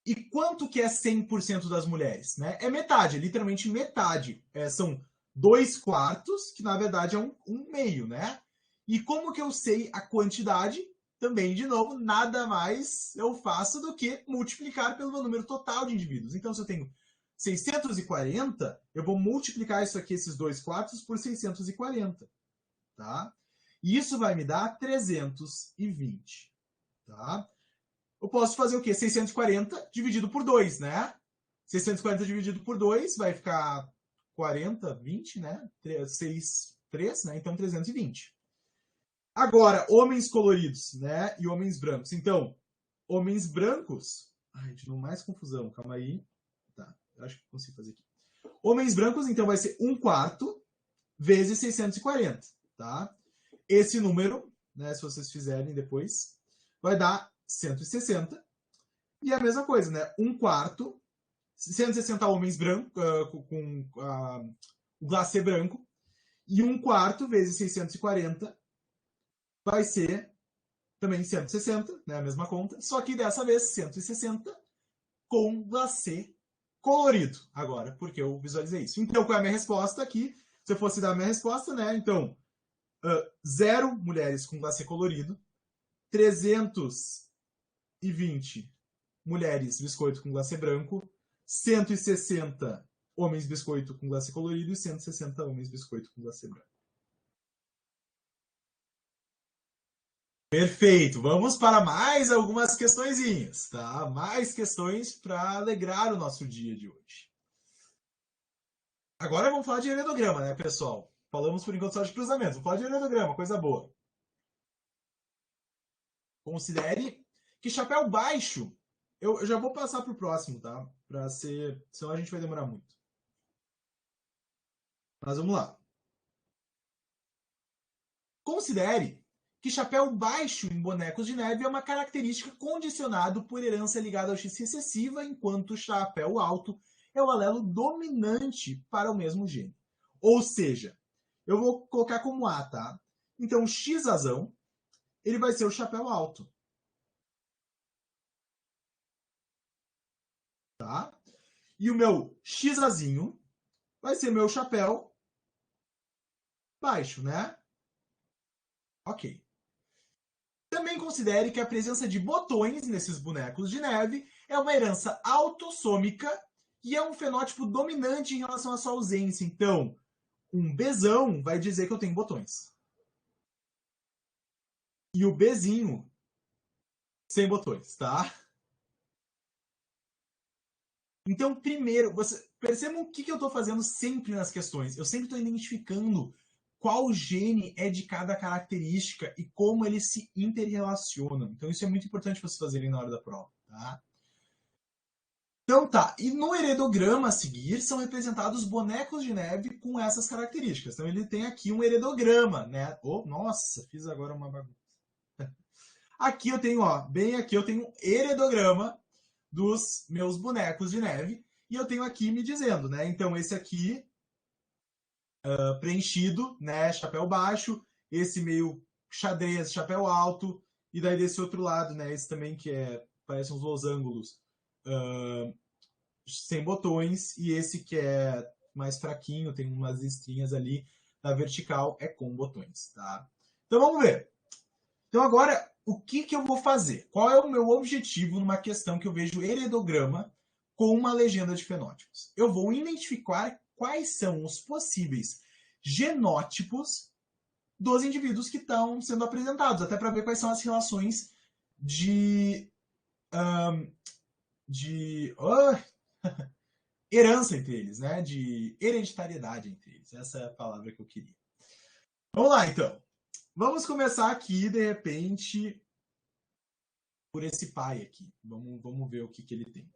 E quanto que é 100% das mulheres? Né? É metade, é literalmente metade. São 2/4, que na verdade é um meio, né? E como que eu sei a quantidade? Também, de novo, nada mais eu faço do que multiplicar pelo meu número total de indivíduos. Então, se eu tenho 640, eu vou multiplicar isso aqui, esses 2/4, por 640. Tá? E isso vai me dar 320. Tá? Eu posso fazer o quê? 640 dividido por 2, né? 640 dividido por 2 vai ficar 40, 20, né? 6, 3, né? Então 320. Agora, homens coloridos, né? E homens brancos. Então, homens brancos... Ai, de novo, mais confusão. Calma aí. Tá, eu acho que consigo fazer aqui. Homens brancos, então, vai ser 1/4 vezes 640, tá? Esse número, né? Se vocês fizerem depois, vai dar 160. E a mesma coisa, né? 1/4, 160 homens brancos, com o glacê branco. E 1/4 vezes 640 vai ser também 160, né? A mesma conta. Só que dessa vez 160 com glacê colorido agora, porque eu visualizei isso. Então, qual é a minha resposta aqui? Se eu fosse dar a minha resposta, né? Então, 0 mulheres com glacê colorido, 320 mulheres biscoito com glacê branco, 160 homens biscoito com glacê colorido e 160 homens biscoito com glacê branco. Perfeito. Vamos para mais algumas questõezinhas, tá? Mais questões para alegrar o nosso dia de hoje. Agora vamos falar de heredograma, né, pessoal? Falamos por enquanto só de cruzamento. Vamos falar de heredograma, coisa boa. Considere que chapéu baixo. Eu já vou passar para o próximo, tá? Para ser. Senão a gente vai demorar muito. Mas vamos lá. Considere que chapéu baixo em bonecos de neve é uma característica condicionada por herança ligada ao X recessiva, enquanto chapéu alto é o alelo dominante para o mesmo gene. Ou seja, eu vou colocar como A, tá? Então, X azão, ele vai ser o chapéu alto. Tá? E o meu X azinho vai ser meu chapéu baixo, né? Ok. Também considere que a presença de botões nesses bonecos de neve é uma herança autossômica e é um fenótipo dominante em relação à sua ausência. Então, um Bzão vai dizer que eu tenho botões. E o Bzinho sem botões, tá? Então, primeiro, percebam o que eu estou fazendo sempre nas questões. Eu sempre estou identificando qual gene é de cada característica e como eles se interrelacionam. Então, isso é muito importante vocês fazerem na hora da prova, tá? Então tá, e no heredograma a seguir são representados bonecos de neve com essas características. Então ele tem aqui um heredograma, né? Oh, nossa, fiz agora uma bagunça. Aqui eu tenho, ó, bem aqui eu tenho um heredograma dos meus bonecos de neve e eu tenho aqui me dizendo, né? Então esse aqui preenchido, né? Chapéu baixo, esse meio xadrez, chapéu alto e daí desse outro lado, né? Esse também que parece uns losângulos. Sem botões, e esse que é mais fraquinho, tem umas listrinhas ali na vertical, é com botões, tá? Então vamos ver. Então agora, o que eu vou fazer? Qual é o meu objetivo numa questão que eu vejo heredograma com uma legenda de fenótipos? Eu vou identificar quais são os possíveis genótipos dos indivíduos que estão sendo apresentados, até para ver quais são as relações de herança entre eles, né? De hereditariedade entre eles. Essa é a palavra que eu queria. Vamos lá, então. Vamos começar aqui, de repente, por esse pai aqui. Vamos ver o que ele tem.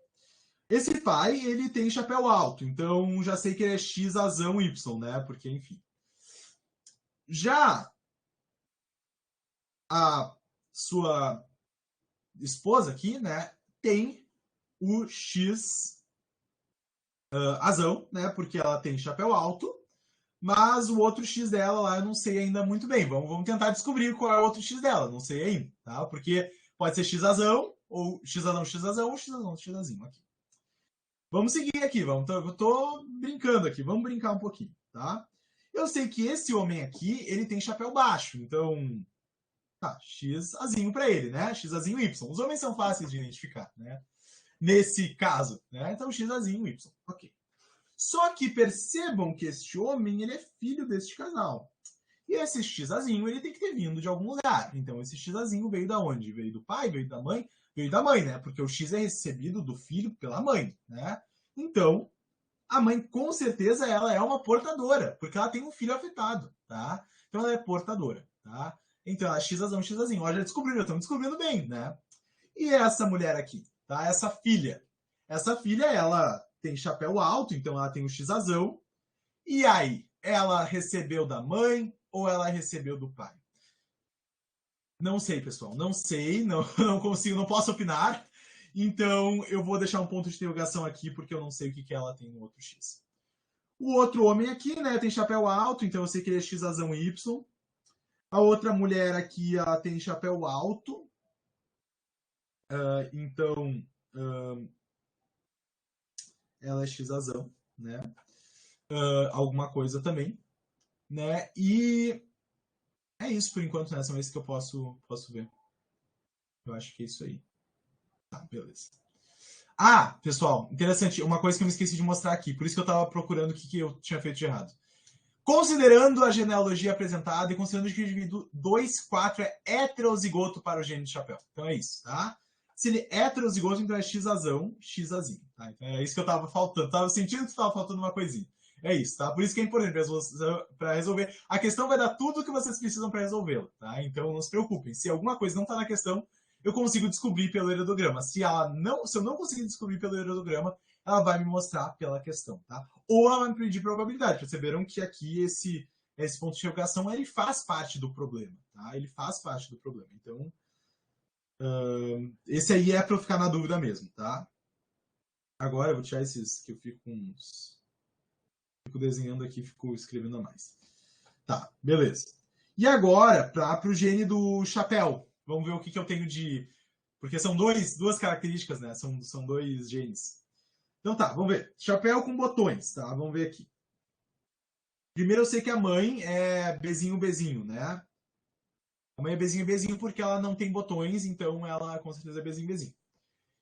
Esse pai, ele tem chapéu alto, então já sei que ele é X azão Y, né? Porque, enfim. Já a sua esposa aqui, né, tem o X azão, né? Porque ela tem chapéu alto. Mas o outro X dela lá eu não sei ainda muito bem. Vamos tentar descobrir qual é o outro X dela. Não sei ainda, tá? Porque pode ser X azão, ou X azão, X azão, ou X azão, X azinho aqui. Vamos seguir aqui, eu tô brincando aqui, vamos brincar um pouquinho, tá? Eu sei que esse homem aqui, ele tem chapéu baixo, então tá, X azinho para ele, né? X azinho Y. Os homens são fáceis de identificar, né? Nesse caso, né? Então X azinho Y, ok. Só que percebam que este homem ele é filho deste casal. E esse Xazinho ele tem que ter vindo de algum lugar. Então esse Xazinho veio da onde? Veio do pai, veio da mãe? Veio da mãe, né? Porque o X é recebido do filho pela mãe, né? Então, a mãe com certeza ela é uma portadora, porque ela tem um filho afetado, tá? Então ela é portadora, tá? Então ela é Xazão, Xazinho. Ó, já descobriram, estamos descobrindo bem, né? E essa mulher aqui, tá? Essa filha. Essa filha, ela tem chapéu alto, então ela tem o Xazão. E aí, ela recebeu da mãe ou ela recebeu do pai? Não sei, pessoal. Não sei, não consigo, não posso opinar. Então, eu vou deixar um ponto de interrogação aqui, porque eu não sei o que ela tem no outro X. O outro homem aqui, né, tem chapéu alto, então eu sei que ele é Xazão Y. A outra mulher aqui, ela tem chapéu alto. Então, ela é x razão, né? Alguma coisa também, né? E é isso por enquanto, né? São esses que eu posso ver. Eu acho que é isso aí. Tá, beleza. Ah, pessoal, interessante. Uma coisa que eu me esqueci de mostrar aqui. Por isso que eu estava procurando o que eu tinha feito de errado. Considerando a genealogia apresentada e considerando que o indivíduo 2,4 é heterozigoto para o gene de chapéu. Então é isso, tá? Se ele é heterozigoto, então é x-azão, x-azinho. Tá? Então é isso que eu estava faltando. Tava sentindo que estava faltando uma coisinha. É isso, tá? Por isso que é importante para resolver. A questão vai dar tudo o que vocês precisam para resolvê-la, tá? Então não se preocupem. Se alguma coisa não está na questão, eu consigo descobrir pelo heredograma. Se eu não conseguir descobrir pelo heredograma, ela vai me mostrar pela questão, tá? Ou ela vai me pedir probabilidade. Perceberam que aqui esse ponto de interrogação ele faz parte do problema, tá? Ele faz parte do problema. Então, esse aí é para eu ficar na dúvida mesmo, tá? Agora eu vou tirar esses que eu fico com uns... Fico desenhando aqui, fico escrevendo a mais. Tá, beleza. E agora, para o gene do chapéu. Vamos ver o que eu tenho de... Porque são duas características, né? São dois genes. Então tá, vamos ver. Chapéu com botões, tá? Vamos ver aqui. Primeiro eu sei que a mãe é bezinho, bezinho, né? A mãe é bezinho, bezinho porque ela não tem botões, então ela com certeza é bezinho, bezinho.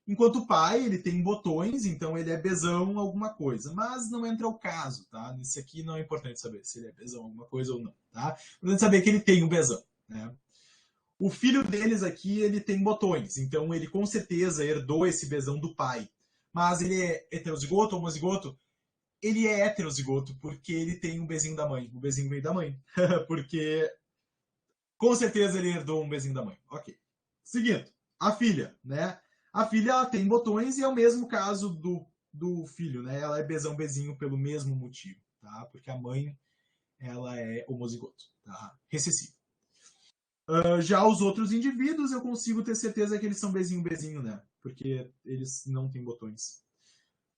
Enquanto o pai, ele tem botões, então ele é besão alguma coisa. Mas não entra o caso, tá? Nesse aqui não é importante saber se ele é besão alguma coisa ou não, tá? É importante saber que ele tem um besão, né? O filho deles aqui, ele tem botões, então ele com certeza herdou esse besão do pai. Mas ele é heterozigoto, homozigoto? Ele é heterozigoto porque ele tem um bezinho da mãe. O bezinho veio da mãe. Porque com certeza ele herdou um bezinho da mãe. Ok. Seguindo, a filha, né? A filha ela tem botões e é o mesmo caso do filho, né? Ela é besão bezinho pelo mesmo motivo, tá? Porque a mãe ela é homozigoto, tá? Recessivo. Já os outros indivíduos eu consigo ter certeza que eles são bezinho bezinho, né? Porque eles não têm botões.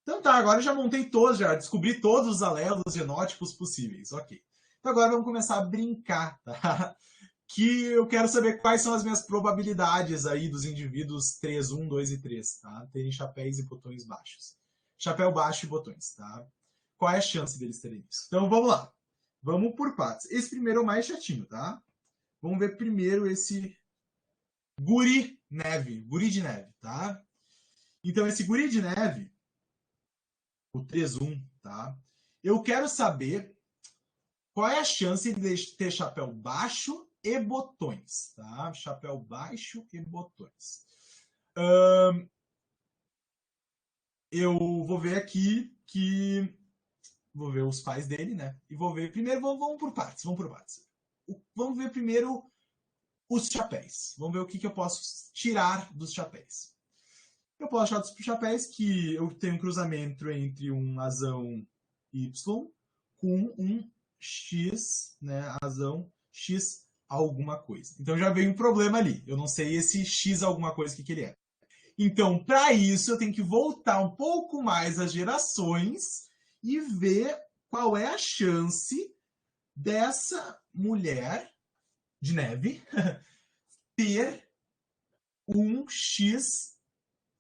Então tá, agora eu já montei todos, já descobri todos os alelos genótipos possíveis. Ok. Então agora vamos começar a brincar, tá? Que eu quero saber quais são as minhas probabilidades aí dos indivíduos 3, 1, 2 e 3, tá? Terem chapéus e botões baixos. Chapéu baixo e botões, tá? Qual é a chance deles terem isso? Então vamos lá. Vamos por partes. Esse primeiro é o mais chatinho, tá? Vamos ver primeiro esse guri de neve, tá? Então esse guri de neve, o 3-1, tá? Eu quero saber qual é a chance de ter chapéu baixo e botões, tá? Chapéu baixo e botões. Eu vou ver aqui que... Vou ver os pais dele, né? E vou ver... Primeiro, vamos por partes, Vamos ver primeiro os chapéus. Vamos ver o que eu posso tirar dos chapéus. Eu posso achar dos chapéus que eu tenho um cruzamento entre um azão Y com um X, né? Azão X alguma coisa. Então já veio um problema ali. Eu não sei esse X alguma coisa que ele é. Então, para isso, eu tenho que voltar um pouco mais as gerações e ver qual é a chance dessa mulher de neve ter um X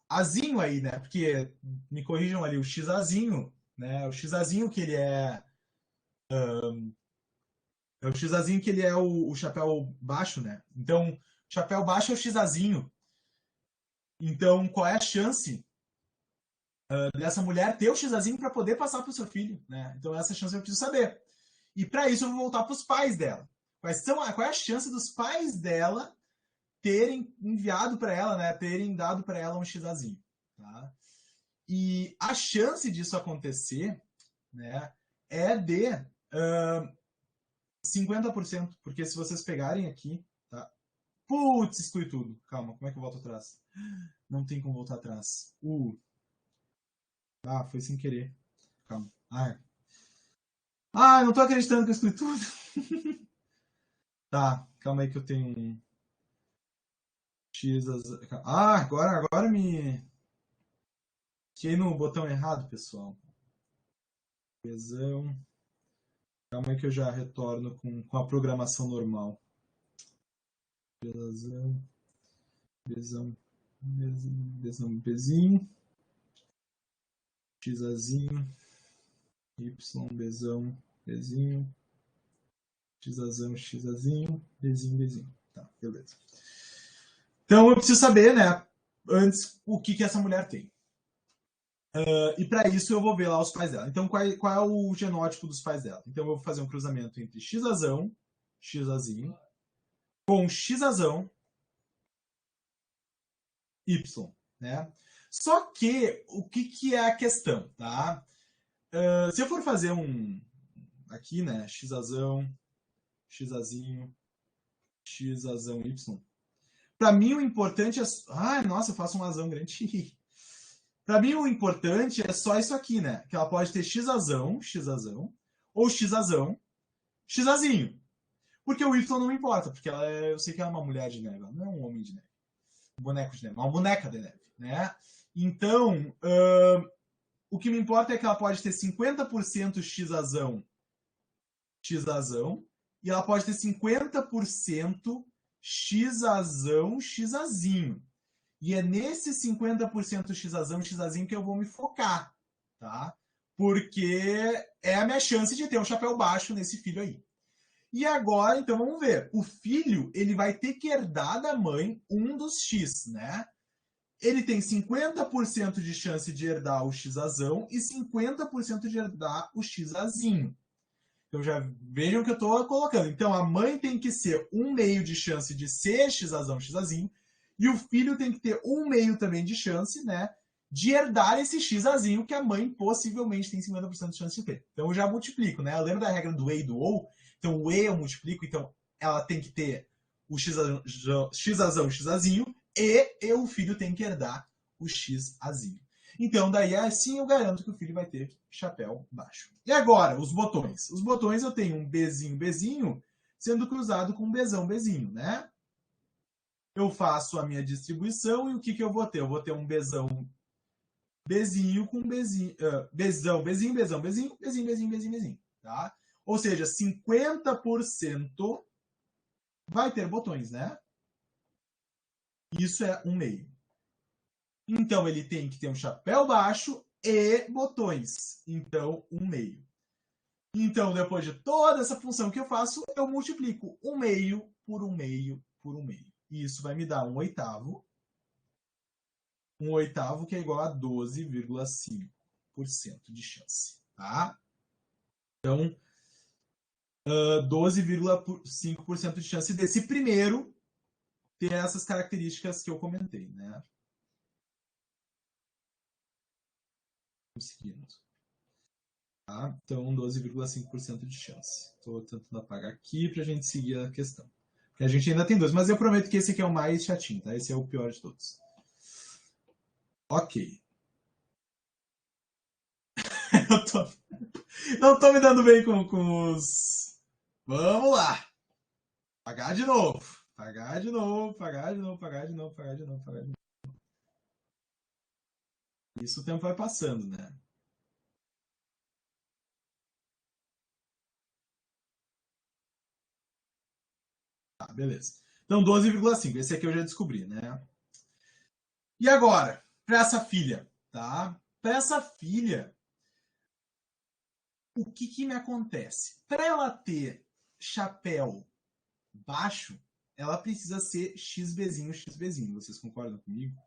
azinho aí, né? Porque, me corrijam ali, o X azinho, né? O X azinho que ele é... É o X azinho que ele é o chapéu baixo, né? Então, o chapéu baixo é o X azinho. Então, qual é a chance dessa mulher ter o X azinho para poder passar para o seu filho, né? Então, essa chance eu preciso saber. E para isso, eu vou voltar para os pais dela. Qual é a chance dos pais dela terem enviado para ela, né? Terem dado para ela um X azinho, tá? E a chance disso acontecer, né, é de 50%, porque se vocês pegarem aqui, tá? Putz, exclui tudo. Calma, como é que eu volto atrás? Não tem como voltar atrás. Foi sem querer. Calma. Não tô acreditando que eu exclui tudo. Tá, calma aí que eu tenho um X. Agora me... Fiquei no botão errado, pessoal. Tesão. Calma aí que eu já retorno com a programação normal. Tesão. Besão, bezinho. Xazinho, Y, Bzão, Bzinho, Xazão, Xazinho, Bzinho, Bzinho. Tá, beleza. Então eu preciso saber, né, antes, o que essa mulher tem. E para isso eu vou ver lá os pais dela. Então qual é o genótipo dos pais dela? Então eu vou fazer um cruzamento entre Xazão, Xazinho, com Xazão, Y, né? Só que, o que é a questão, tá? Se eu for fazer aqui, né, Xazão, Xazinho, Xazão, Y, para mim o importante é... Ai, nossa, eu faço um azão grande. Para mim o importante é só isso aqui, né? Que ela pode ter Xazão, ou Xazão, Xazinho. Porque o Y não importa, porque eu sei que ela é uma mulher de neve, ela não é um homem de neve. Um boneco de neve, uma boneca de neve, né? Então, o que me importa é que ela pode ter 50% Xazão, e ela pode ter 50% Xazão, Xazinho. E é nesse 50% Xazão, Xazinho que eu vou me focar, tá? Porque é a minha chance de ter um chapéu baixo nesse filho aí. E agora, então, vamos ver. O filho, ele vai ter que herdar da mãe um dos X, né? Ele tem 50% de chance de herdar o Xazão e 50% de herdar o Xazinho. Então, já vejam que eu estou colocando. Então, a mãe tem que ser 1/2 de chance de ser Xazão, Xazinho, e o filho tem que ter 1/2 também de chance, né, de herdar esse Xazinho que a mãe possivelmente tem 50% de chance de ter. Então, eu já multiplico, né? Lembra da regra do E e do OU? Então, o E eu multiplico, então ela tem que ter o Xazão, Xazinho, e o filho tem que herdar o Xazinho. Então, daí assim eu garanto que o filho vai ter chapéu baixo. E agora, os botões. Os botões eu tenho um Bzinho, Bzinho, sendo cruzado com um Bzão, Bzinho, né? Eu faço a minha distribuição e o que eu vou ter? Eu vou ter um Bzão, Bzinho com Bzinho, Bzão, Bzinho, Bzão, Bzinho, Bzinho, Bzinho, Bzinho, Bzinho, tá? Ou seja, 50% vai ter botões, né? Isso é 1/2. Então, ele tem que ter um chapéu baixo e botões. Então, 1/2. Então, depois de toda essa função que eu faço, eu multiplico 1/2 por 1/2 por 1/2. E isso vai me dar 1/8. 1/8 que é igual a 12,5% de chance. Tá? Então, 12,5% de chance desse primeiro ter essas características que eu comentei, né? Seguindo. Tá? Então, 12,5% de chance. Estou tentando apagar aqui para a gente seguir a questão. Porque a gente ainda tem dois, mas eu prometo que esse aqui é o mais chatinho, tá? Esse é o pior de todos. Ok. Não tô me dando bem com os... Vamos lá. Pagar de novo. Pagar de novo, pagar de novo, pagar de novo, pagar de novo, pagar de novo. Isso o tempo vai passando, né? Tá, beleza. Então, 12,5. Esse aqui eu já descobri, né? E agora, para essa filha, tá? Para essa filha, o que me acontece? Para ela ter chapéu baixo, ela precisa ser XBzinho, XBzinho. Vocês concordam comigo?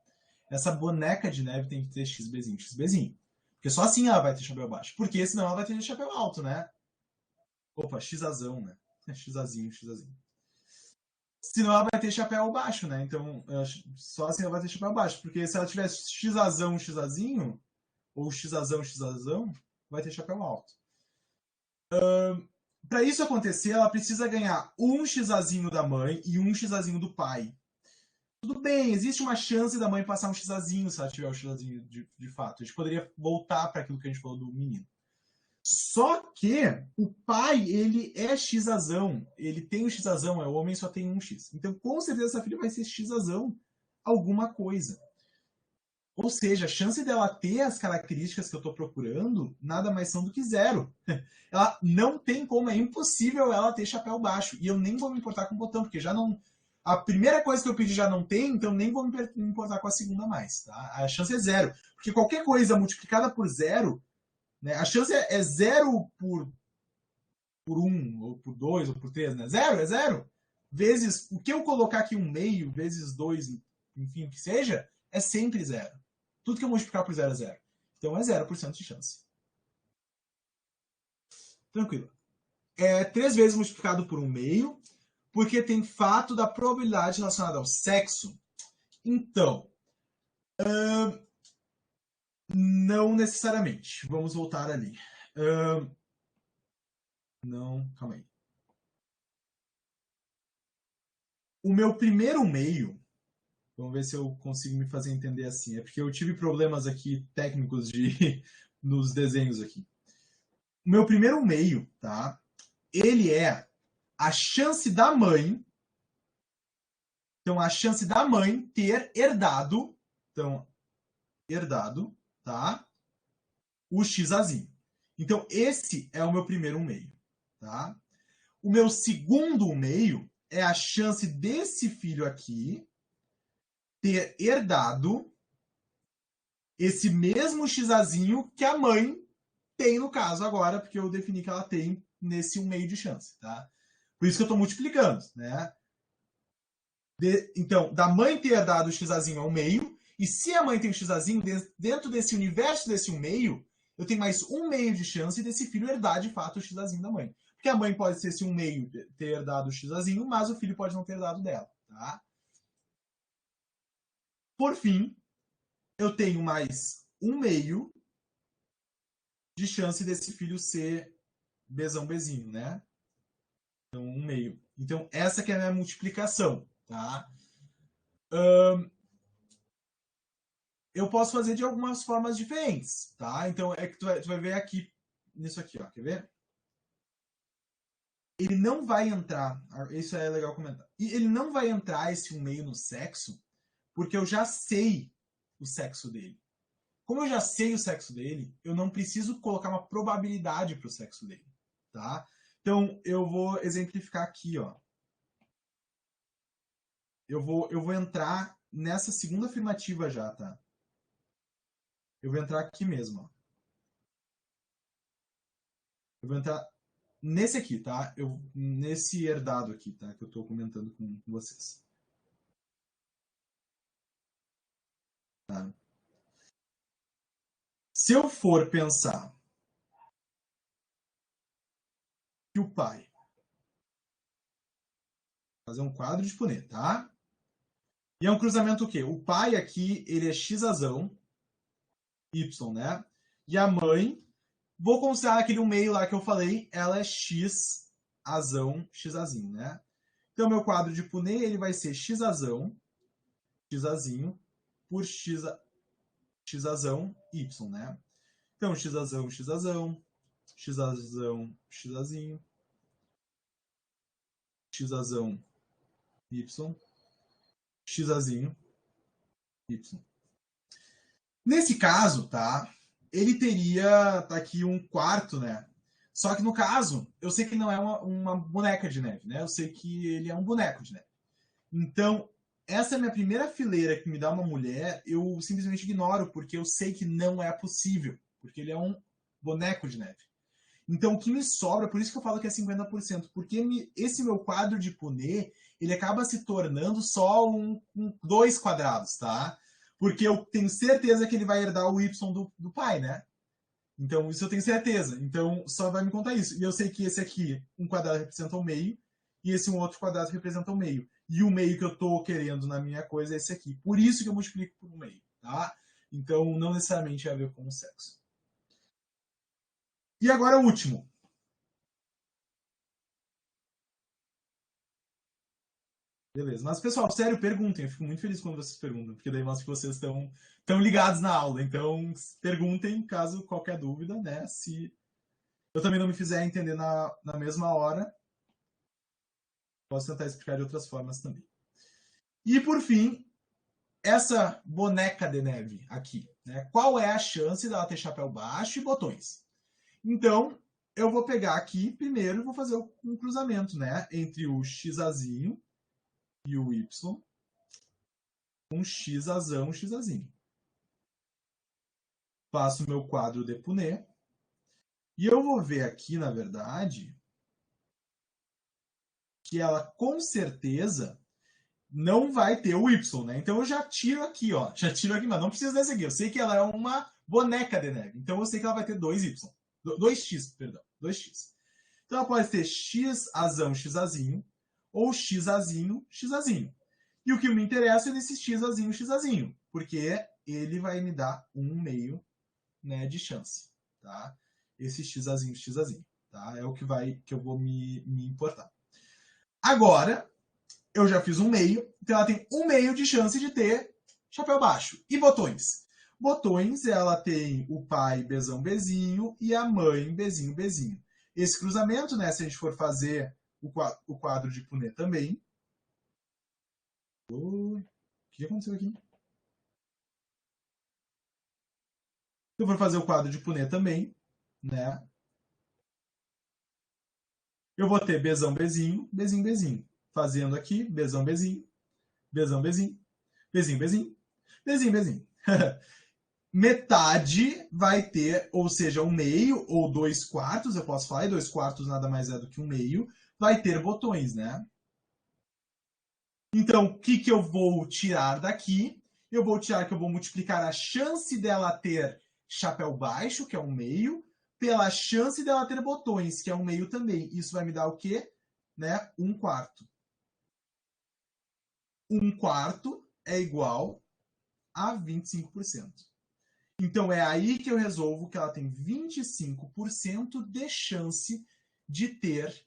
Essa boneca de neve tem que ter XBzinho, XBzinho. Porque só assim ela vai ter chapéu baixo. Porque senão ela vai ter chapéu alto, né? Opa, Xazão, né? Xazinho, Xazinho. Senão ela vai ter chapéu baixo, né? Então, só assim ela vai ter chapéu baixo. Porque se ela tivesse Xazão, Xazinho, ou Xazão, Xazão, vai ter chapéu alto. Para isso acontecer, ela precisa ganhar um Xazinho da mãe e um Xazinho do pai. Tudo bem, existe uma chance da mãe passar um Xazinho se ela tiver o Xazinho de fato. A gente poderia voltar para aquilo que a gente falou do menino. Só que o pai, ele é Xazão. Ele tem o Xazão, é o homem só tem um X. Então, com certeza, essa filha vai ser Xazão alguma coisa. Ou seja, a chance dela ter as características que eu estou procurando nada mais são do que 0. Ela não tem como, é impossível ela ter chapéu baixo. E eu nem vou me importar com o botão, porque já não... a primeira coisa que eu pedi já não tem, então nem vou me importar com a segunda mais, tá? A chance é zero. Porque qualquer coisa multiplicada por zero, né, a chance é zero por 1, ou por 2, ou por 3, né? Zero, é zero. Vezes, o que eu colocar aqui 1/2, vezes 2, enfim, o que seja, é sempre zero. Tudo que eu multiplicar por zero é zero. Então é 0% de chance. Tranquilo. 3 vezes multiplicado por 1/2, porque tem fato da probabilidade relacionada ao sexo. Então, não necessariamente. Vamos voltar ali. Não, calma aí. O meu primeiro meio, vamos ver se eu consigo me fazer entender assim. É porque eu tive problemas aqui técnicos nos desenhos aqui. O meu primeiro meio, tá? Ele é a chance da mãe. Então, a chance da mãe ter herdado. Então, herdado, tá? O xazinho. Então, esse é o meu primeiro meio, tá? O meu segundo meio é a chance desse filho aqui ter herdado esse mesmo xazinho que a mãe tem no caso agora, porque eu defini que ela tem nesse 1/2 de chance, tá? Por isso que eu estou multiplicando, né? Então, da mãe ter herdado o xazinho ao meio, e se a mãe tem o xazinho, dentro desse universo desse 1/2, eu tenho mais 1/2 de chance desse filho herdar de fato o xazinho da mãe. Porque a mãe pode ser esse 1/2 ter herdado o xazinho, mas o filho pode não ter herdado dela, tá? Por fim, eu tenho mais 1/2 de chance desse filho ser Bzão Bzinho, né? Então, 1/2. Então, essa que é a minha multiplicação, tá? Eu posso fazer de algumas formas diferentes, tá? Então, é que tu vai ver aqui, nisso aqui, ó. Quer ver? Ele não vai entrar, isso é legal comentar. E ele não vai entrar esse 1/2 no sexo, porque eu já sei o sexo dele. Como eu já sei o sexo dele, eu não preciso colocar uma probabilidade para o sexo dele, tá? Então, eu vou exemplificar aqui, ó. Eu vou entrar nessa segunda afirmativa já, tá? Eu vou entrar aqui mesmo, ó. Eu vou entrar nesse aqui, tá? Nesse herdado aqui, tá? Que eu estou comentando com vocês. Tá? Se eu for pensar que o pai fazer um quadro de Punnett, tá? E é um cruzamento o quê? O pai aqui, ele é xazão, y, né? E a mãe, vou considerar aquele 1/2 lá que eu falei, ela é x azão, xazinho, né? Então, meu quadro de Punnett, ele vai ser xazão, xazinho, por xazão, y, né? Então, xazão, xazão, xazão, xazinho, xazão, y, xazinho, y. Nesse caso, tá? Ele teria tá aqui um quarto, né? Só que no caso, eu sei que ele não é uma boneca de neve, né? Eu sei que ele é um boneco de neve. Então, essa é a minha primeira fileira que me dá uma mulher, eu simplesmente ignoro, porque eu sei que não é possível, porque ele é um boneco de neve. Então, o que me sobra, por isso que eu falo que é 50%, porque esse meu quadro de Punnett, ele acaba se tornando só dois quadrados, tá? Porque eu tenho certeza que ele vai herdar o y do pai, né? Então, isso eu tenho certeza. Então, só vai me contar isso. E eu sei que esse aqui, um quadrado representa o meio, e esse um outro quadrado representa o meio. E o meio que eu estou querendo na minha coisa é esse aqui. Por isso que eu multiplico por um meio, tá? Então, não necessariamente tem a ver com o sexo. E agora o último. Beleza. Mas, pessoal, sério, perguntem. Eu fico muito feliz quando vocês perguntam, porque daí mostra que vocês estão ligados na aula. Então, perguntem caso qualquer dúvida, né? Se eu também não me fizer entender na mesma hora, posso tentar explicar de outras formas também. E, por fim, essa boneca de neve aqui, né? Qual é a chance dela ter chapéu baixo e botões? Então, eu vou pegar aqui primeiro e vou fazer um cruzamento, né? Entre o xazinho e o Y com XAzão, XAzinho. Faço meu quadro de Punnett. E eu vou ver aqui, na verdade, que ela com certeza não vai ter o Y, né? Então eu já tiro aqui, ó. Já tiro aqui, mas não precisa dessa aqui. Eu sei que ela é uma boneca de neve. Então eu sei que ela vai ter 2Y. 2x, perdão. 2x. Então ela pode ter XAzão, XAzinho, ou XAzinho, XAzinho. E o que me interessa é desse XAzinho, XAzinho, porque ele vai me dar 1/2, né, de chance, tá? Esse XAzinho, XAzinho, tá? É o que eu vou me importar. Agora, eu já fiz 1/2, então ela tem 1/2 de chance de ter chapéu baixo. E botões? Botões, ela tem o pai Bzão, Bzinho e a mãe Bzinho, Bzinho. Esse cruzamento, né, se a gente for fazer o quadro de Punnett também. O que aconteceu aqui? Se eu for fazer o quadro de Punnett também, né, eu vou ter Bzão, Bzinho, Bzinho, Bzinho. Fazendo aqui, Bzão, Bzinho, Bzão, Bzinho, Bzinho, Bzinho, Bzinho, Bzinho. Metade vai ter, ou seja, 1/2 ou 2/4, eu posso falar, e 2/4 nada mais é do que 1/2, vai ter botões, né? Então, o que eu vou tirar daqui? Eu vou tirar que eu vou multiplicar a chance dela ter chapéu baixo, que é 1/2, pela chance dela ter botões, que é 1/2 também. Isso vai me dar o quê? Né? 1/4. 1/4 é igual a 25%. Então é aí que eu resolvo que ela tem 25% de chance de ter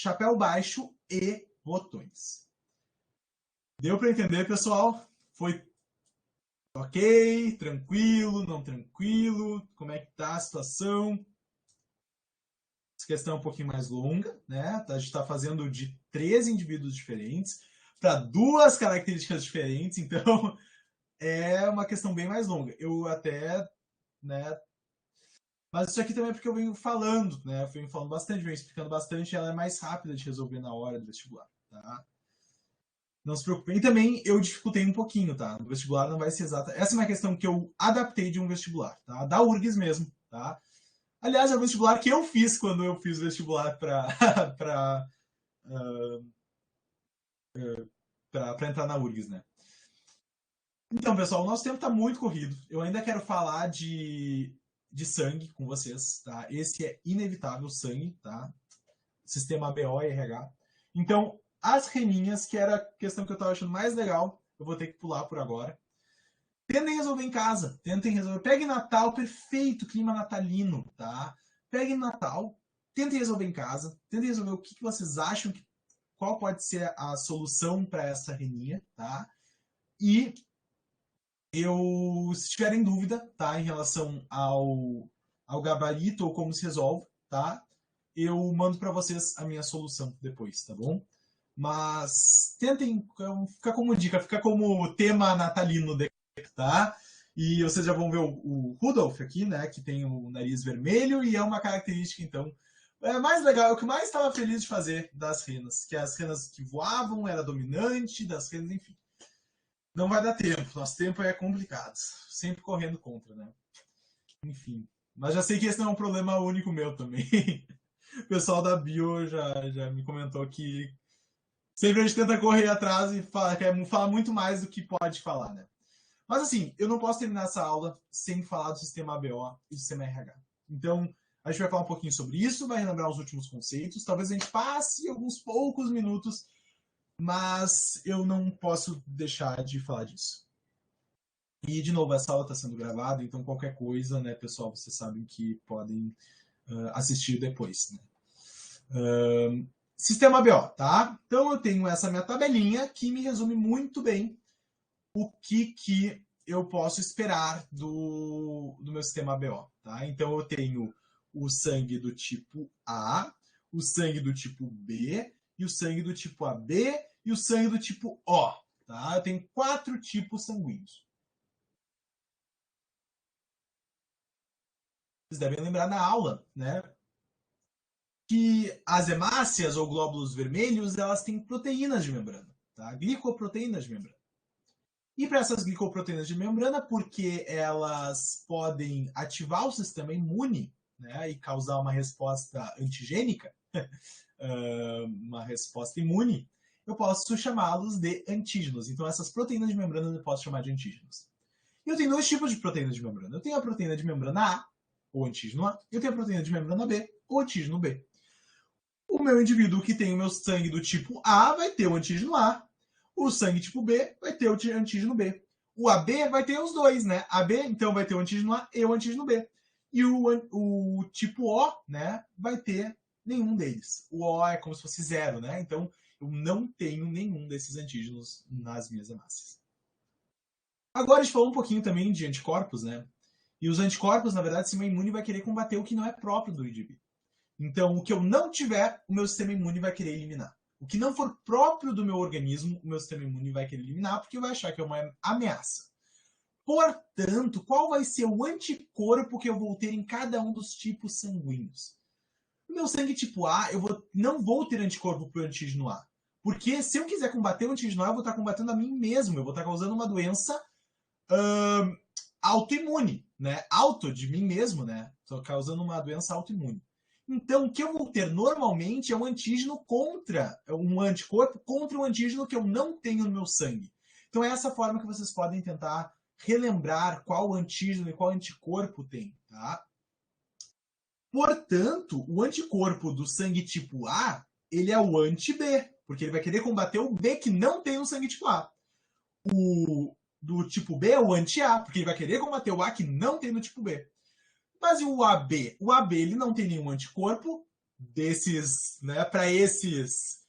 chapéu baixo e botões. Deu para entender, pessoal? Foi ok? Tranquilo? Não tranquilo? Como é que tá a situação? Essa questão é um pouquinho mais longa, né? A gente está fazendo de 3 indivíduos diferentes para 2 características diferentes, então é uma questão bem mais longa. Eu até, né? Mas isso aqui também é porque eu venho falando, né? Eu venho falando bastante, venho explicando bastante, ela é mais rápida de resolver na hora do vestibular, tá? Não se preocupem. E também eu dificultei um pouquinho, tá? No vestibular não vai ser exata. Essa é uma questão que eu adaptei de um vestibular, tá? Da URGS mesmo, tá? Aliás, é o vestibular que eu fiz quando eu fiz o vestibular para entrar na URGS, né? Então, pessoal, o nosso tempo está muito corrido. Eu ainda quero falar de sangue com vocês, tá? Esse é inevitável, sangue, tá? Sistema BO e RH. Então, as reninhas, que era a questão que eu estava achando mais legal, eu vou ter que pular por agora. Tentem resolver em casa, tentem resolver. Pegue Natal, perfeito, clima natalino, tá? Pegue Natal, tentem resolver em casa, tentem resolver o que vocês acham, qual pode ser a solução para essa reninha, tá? E se tiverem dúvida, tá, em relação ao gabarito ou como se resolve, tá? Eu mando para vocês a minha solução depois, tá bom? Mas tentem, fica como dica, fica como tema natalino, tá? E vocês já vão ver o Rudolph aqui, né? Que tem o nariz vermelho e é uma característica, então, é mais legal, é o que mais estava feliz de fazer das renas, que as renas que voavam era dominante, das renas, enfim. Não vai dar tempo, nosso tempo é complicado, sempre correndo contra, né? Enfim, mas já sei que esse não é um problema único meu também. O pessoal da Bio já me comentou que sempre a gente tenta correr atrás e quer falar muito mais do que pode falar, né? Mas assim, eu não posso terminar essa aula sem falar do sistema ABO e do sistema RH. Então, a gente vai falar um pouquinho sobre isso, vai relembrar os últimos conceitos. Talvez a gente passe alguns poucos minutos, mas eu não posso deixar de falar disso. E, de novo, essa aula está sendo gravada, então qualquer coisa, né, pessoal, vocês sabem que podem assistir depois. Né? Sistema ABO, tá? Então eu tenho essa minha tabelinha que me resume muito bem o que eu posso esperar do meu sistema ABO, tá? Então eu tenho o sangue do tipo A, o sangue do tipo B, e o sangue do tipo AB e o sangue do tipo O, tá? Eu tenho 4 tipos sanguíneos. Vocês devem lembrar na aula, né? Que as hemácias ou glóbulos vermelhos, elas têm proteínas de membrana, tá? Glicoproteínas de membrana. E para essas glicoproteínas de membrana, porque elas podem ativar o sistema imune, né, e causar uma resposta antigênica, uma resposta imune, eu posso chamá-los de antígenos. Então, essas proteínas de membrana eu posso chamar de antígenos. E eu tenho dois tipos de proteínas de membrana. Eu tenho a proteína de membrana A, ou antígeno A, e eu tenho a proteína de membrana B, ou antígeno B. O meu indivíduo que tem o meu sangue do tipo A vai ter o antígeno A. O sangue tipo B vai ter o antígeno B. O AB vai ter os dois, né? AB, então, vai ter o antígeno A e o antígeno B. E o tipo O, né, vai ter nenhum deles. O O é como se fosse zero, né? Então, eu não tenho nenhum desses antígenos nas minhas hemácias. Agora a gente falou um pouquinho também de anticorpos, né? E os anticorpos, na verdade, o sistema imune vai querer combater o que não é próprio do indivíduo. Então, o que eu não tiver, o meu sistema imune vai querer eliminar. O que não for próprio do meu organismo, o meu sistema imune vai querer eliminar, porque vai achar que é uma ameaça. Portanto, qual vai ser o anticorpo que eu vou ter em cada um dos tipos sanguíneos? No meu sangue tipo A, não vou ter anticorpo para o antígeno A. Porque se eu quiser combater o antígeno A, eu vou estar combatendo a mim mesmo. Eu vou estar causando uma doença autoimune, né? Auto de mim mesmo, né? Estou causando uma doença autoimune. Então, o que eu vou ter normalmente é um antígeno um anticorpo contra um antígeno que eu não tenho no meu sangue. Então, é essa forma que vocês podem tentar relembrar qual antígeno e qual anticorpo tem, tá? Portanto, o anticorpo do sangue tipo A, ele é o anti-B, porque ele vai querer combater o B que não tem no sangue tipo A. O do tipo B é o anti-A, porque ele vai querer combater o A que não tem no tipo B. Mas e o AB? O AB ele não tem nenhum anticorpo desses, né, para esses.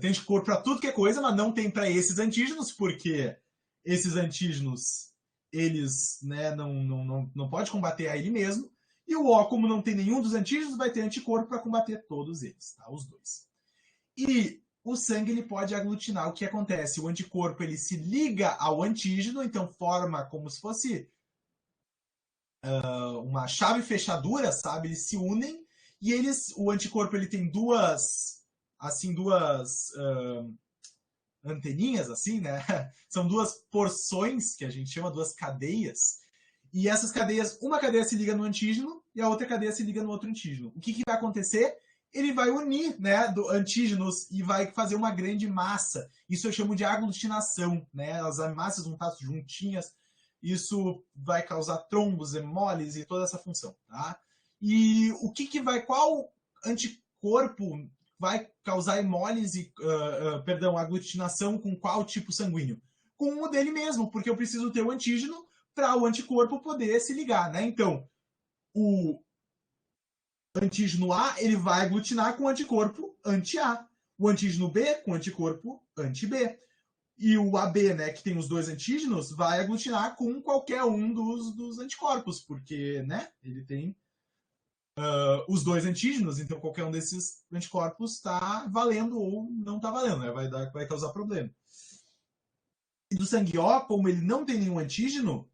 Tem anticorpo para tudo que é coisa, mas não tem para esses antígenos, porque esses antígenos eles, né, não pode combater a ele mesmo. E o O, como não tem nenhum dos antígenos, vai ter anticorpo para combater todos eles, tá? Os dois. E o sangue ele pode aglutinar. O que acontece? O anticorpo ele se liga ao antígeno, então forma como se fosse uma chave fechadura, sabe? Eles se unem e o anticorpo ele tem duas anteninhas, assim, né? São duas porções que a gente chama, duas cadeias. E essas cadeias, uma cadeia se liga no antígeno e a outra cadeia se liga no outro antígeno. O que vai acontecer? Ele vai unir, né, antígenos e vai fazer uma grande massa. Isso eu chamo de aglutinação, né? As massas vão estar juntinhas. Isso vai causar trombos, hemólise e toda essa função, tá? E qual anticorpo vai causar hemólise, aglutinação com qual tipo sanguíneo? Com o dele mesmo, porque eu preciso ter o antígeno para o anticorpo poder se ligar, né? Então, o antígeno A ele vai aglutinar com o anticorpo anti-A. O antígeno B com o anticorpo anti-B. E o AB, né, que tem os dois antígenos, vai aglutinar com qualquer um dos anticorpos, porque, né, ele tem os dois antígenos, então qualquer um desses anticorpos está valendo ou não está valendo, né, vai causar problema. E do sangue O, como ele não tem nenhum antígeno,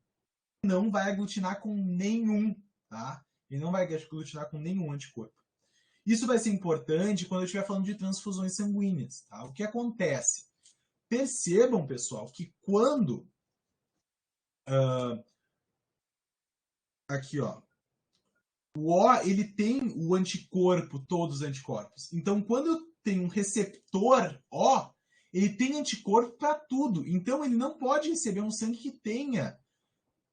não vai aglutinar com nenhum, tá? Ele não vai aglutinar com nenhum anticorpo. Isso vai ser importante quando eu estiver falando de transfusões sanguíneas, tá? O que acontece? Percebam, pessoal, que quando aqui, ó, o O ele tem o anticorpo, todos os anticorpos. Então, quando eu tenho um receptor O, ele tem anticorpo para tudo. Então, ele não pode receber um sangue que tenha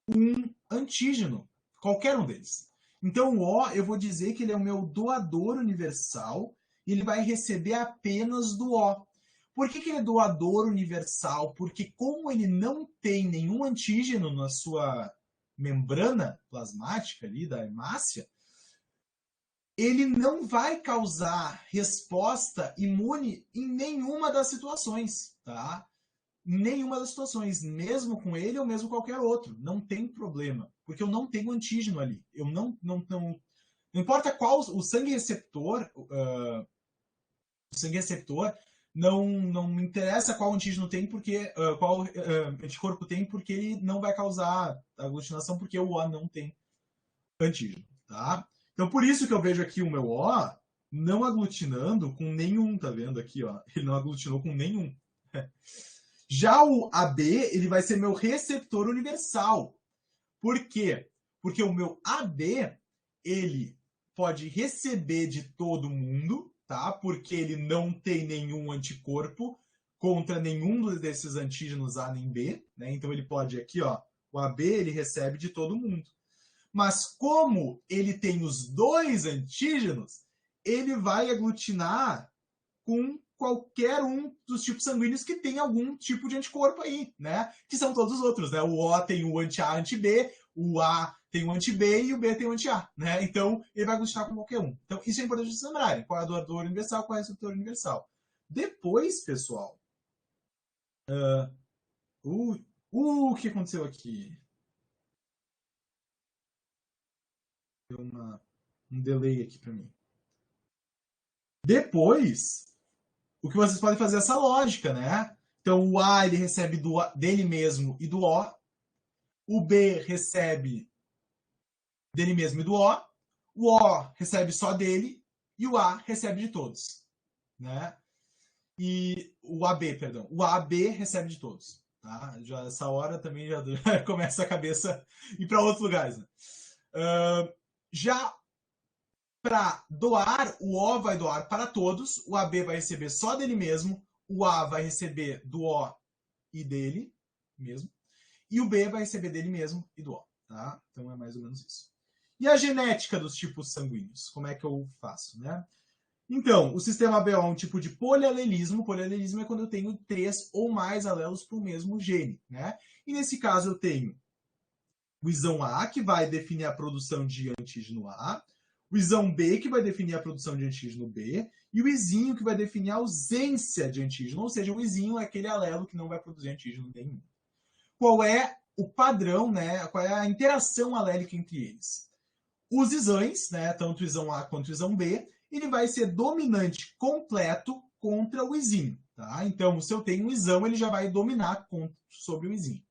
um antígeno, qualquer um deles. Então, o O, eu vou dizer que ele é o meu doador universal e ele vai receber apenas do O. Por que ele é doador universal? Porque como ele não tem nenhum antígeno na sua membrana plasmática ali da hemácia, ele não vai causar resposta imune em nenhuma das situações, tá? Nenhuma das situações, mesmo com ele ou mesmo qualquer outro, não tem problema, porque eu não tenho antígeno ali. Eu não importa qual o sangue receptor, não me interessa qual antígeno tem, porque qual anticorpo tem, porque ele não vai causar aglutinação, porque o O não tem antígeno, tá? Então por isso que eu vejo aqui o meu O não aglutinando com nenhum, tá vendo aqui, ó? Ele não aglutinou com nenhum. Já o AB, ele vai ser meu receptor universal. Por quê? Porque o meu AB, ele pode receber de todo mundo, tá? Porque ele não tem nenhum anticorpo contra nenhum desses antígenos A nem B, né? Então ele pode aqui, ó, o AB ele recebe de todo mundo. Mas como ele tem os dois antígenos, ele vai aglutinar com qualquer um dos tipos sanguíneos que tem algum tipo de anticorpo aí, né? Que são todos os outros, né? O O tem o anti-A, anti-B, o A tem o anti-B e o B tem o anti-A, né? Então, ele vai aglutinar com qualquer um. Então, isso é importante vocês lembrarem. Qual é a doador universal, qual é o receptor universal. Depois, pessoal... o que aconteceu aqui? Deu um delay aqui para mim. Depois, o que vocês podem fazer é essa lógica, né? Então, o A ele recebe dele mesmo e do O B recebe dele mesmo e do O recebe só dele e o A recebe de todos, né? E o AB, perdão, o AB recebe de todos, tá? Já essa hora também já começa a cabeça ir para outros lugares, né? Já para doar, o O vai doar para todos, o AB vai receber só dele mesmo, o A vai receber do O e dele mesmo, e o B vai receber dele mesmo e do O, tá? Então é mais ou menos isso. E a genética dos tipos sanguíneos? Como é que eu faço, né? Então, o sistema ABO é um tipo de polialelismo. Polialelismo é quando eu tenho 3 ou mais alelos para o mesmo gene, né? E nesse caso eu tenho o isão A, que vai definir a produção de antígeno A, o isão B, que vai definir a produção de antígeno B, e o isinho, que vai definir a ausência de antígeno, ou seja, o isinho é aquele alelo que não vai produzir antígeno nenhum. Qual é o padrão, né? Qual é a interação alélica entre eles? Os isãs, né, tanto o isão A quanto o isão B, ele vai ser dominante completo contra o isinho. Tá? Então, se eu tenho um isão, ele já vai dominar sobre o isinho.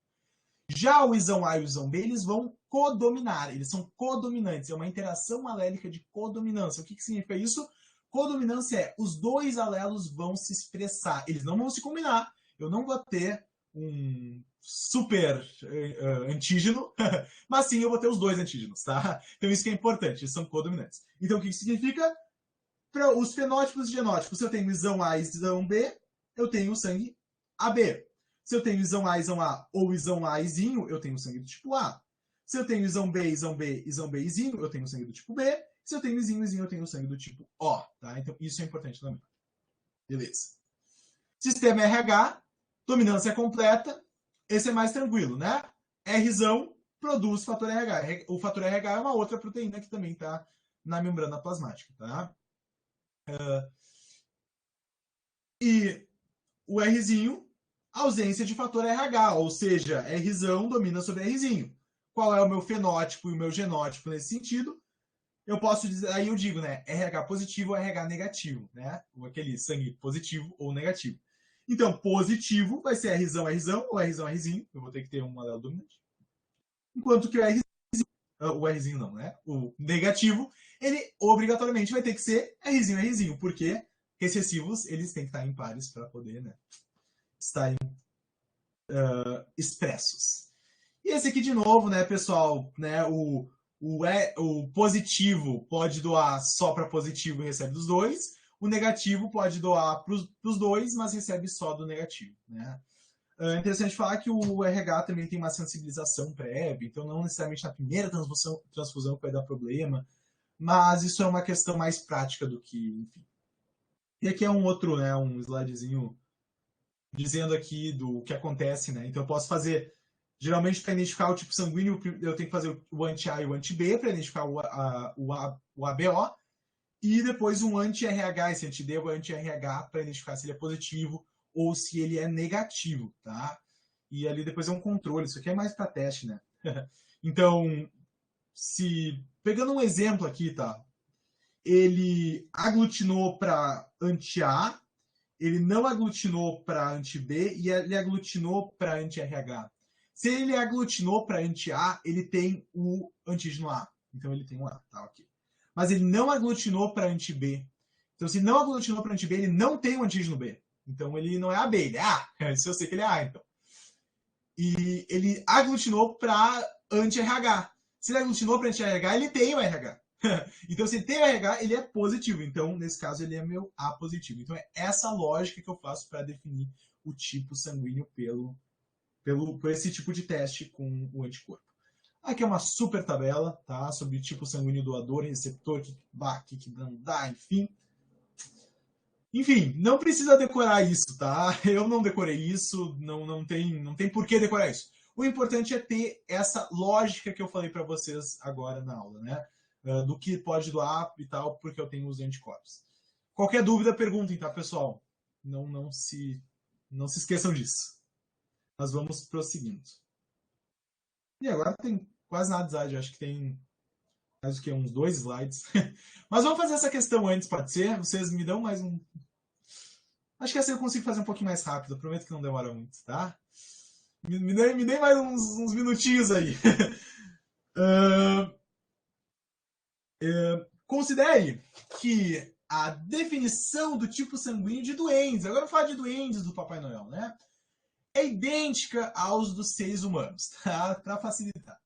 Já o isão A e o isão B, eles vão codominar, eles são codominantes, é uma interação alélica de codominância. O que significa isso? Codominância é os dois alelos vão se expressar, eles não vão se combinar. Eu não vou ter um super antígeno, mas sim eu vou ter os dois antígenos, tá? Então isso que é importante, eles são codominantes. Então o que significa? Para os fenótipos e genótipos, se eu tenho isão A e isão B, eu tenho sangue AB. Se eu tenho isão A ou isão A isinho, eu tenho sangue do tipo A. Se eu tenho isão B, isão B, isão B isinho, eu tenho sangue do tipo B. Se eu tenho isinho, isinho, eu tenho sangue do tipo O. Tá? Então isso é importante também. Beleza. Sistema RH, dominância completa. Esse é mais tranquilo, né? Rzão produz fator RH. O fator RH é uma outra proteína que também está na membrana plasmática, tá? E o Rzinho, ausência de fator RH, ou seja, Rzão domina sobre Rzinho. Qual é o meu fenótipo e o meu genótipo nesse sentido? Eu posso dizer, aí eu digo, né, RH positivo ou RH negativo, né? Ou aquele sangue positivo ou negativo. Então, positivo vai ser Rzão, Rzão, ou Rzão, Rzinho. Eu vou ter que ter um alelo dominante. Enquanto que o Rzinho não, né? O negativo, ele obrigatoriamente vai ter que ser Rzinho, Rzinho, porque recessivos, eles têm que estar em pares para poder, né, estarem expressos. E esse aqui, de novo, né, pessoal, né, o positivo pode doar só para positivo e recebe dos dois. O negativo pode doar para os dois, mas recebe só do negativo, né? É interessante falar que o RH também tem uma sensibilização prévia, então não necessariamente na primeira transfusão que vai dar problema, mas isso é uma questão mais prática do que, enfim. E aqui é um outro, né, um slidezinho dizendo aqui do que acontece, né? Então eu posso fazer, geralmente para identificar o tipo sanguíneo, eu tenho que fazer o anti-A e o anti-B para identificar o ABO, e depois um anti-RH, esse anti-D ou anti-RH, para identificar se ele é positivo ou se ele é negativo, tá? E ali depois é um controle, isso aqui é mais para teste, né? Então, pegando um exemplo aqui, tá? Ele aglutinou para anti-A, ele não aglutinou para anti-B e ele aglutinou para anti-RH. Se ele aglutinou para anti-A, ele tem o antígeno A. Então ele tem o A, tá ok. Mas ele não aglutinou para anti-B. Então se não aglutinou para anti-B, ele não tem o antígeno B. Então ele não é AB, ele é A. Isso eu sei que ele é A, então. E ele aglutinou para anti-RH. Se ele aglutinou para anti-RH, ele tem o RH. Então, se ele tem o RH, ele é positivo. Então, nesse caso, ele é meu A positivo. Então, é essa lógica que eu faço para definir o tipo sanguíneo por esse tipo de teste com o anticorpo. Aqui é uma super tabela, tá? Sobre tipo sanguíneo doador, receptor, que não dá, enfim. Enfim, não precisa decorar isso, tá? Eu não decorei isso, não tem por que decorar isso. O importante é ter essa lógica que eu falei para vocês agora na aula, né? Do que pode doar e tal, porque eu tenho os anticorpos. Qualquer dúvida, perguntem, tá, pessoal? Não se esqueçam disso. Nós vamos prosseguindo. E agora tem quase nada de slide, acho que tem mais do que uns 2 slides. Mas vamos fazer essa questão antes, pode ser? Vocês me dão mais um... Acho que assim eu consigo fazer um pouquinho mais rápido, prometo que não demora muito, tá? Me dê mais uns minutinhos aí. Considere que a definição do tipo sanguíneo de duendes, agora eu vou falar de duendes do Papai Noel, né? É idêntica aos dos seres humanos, tá? Para facilitar.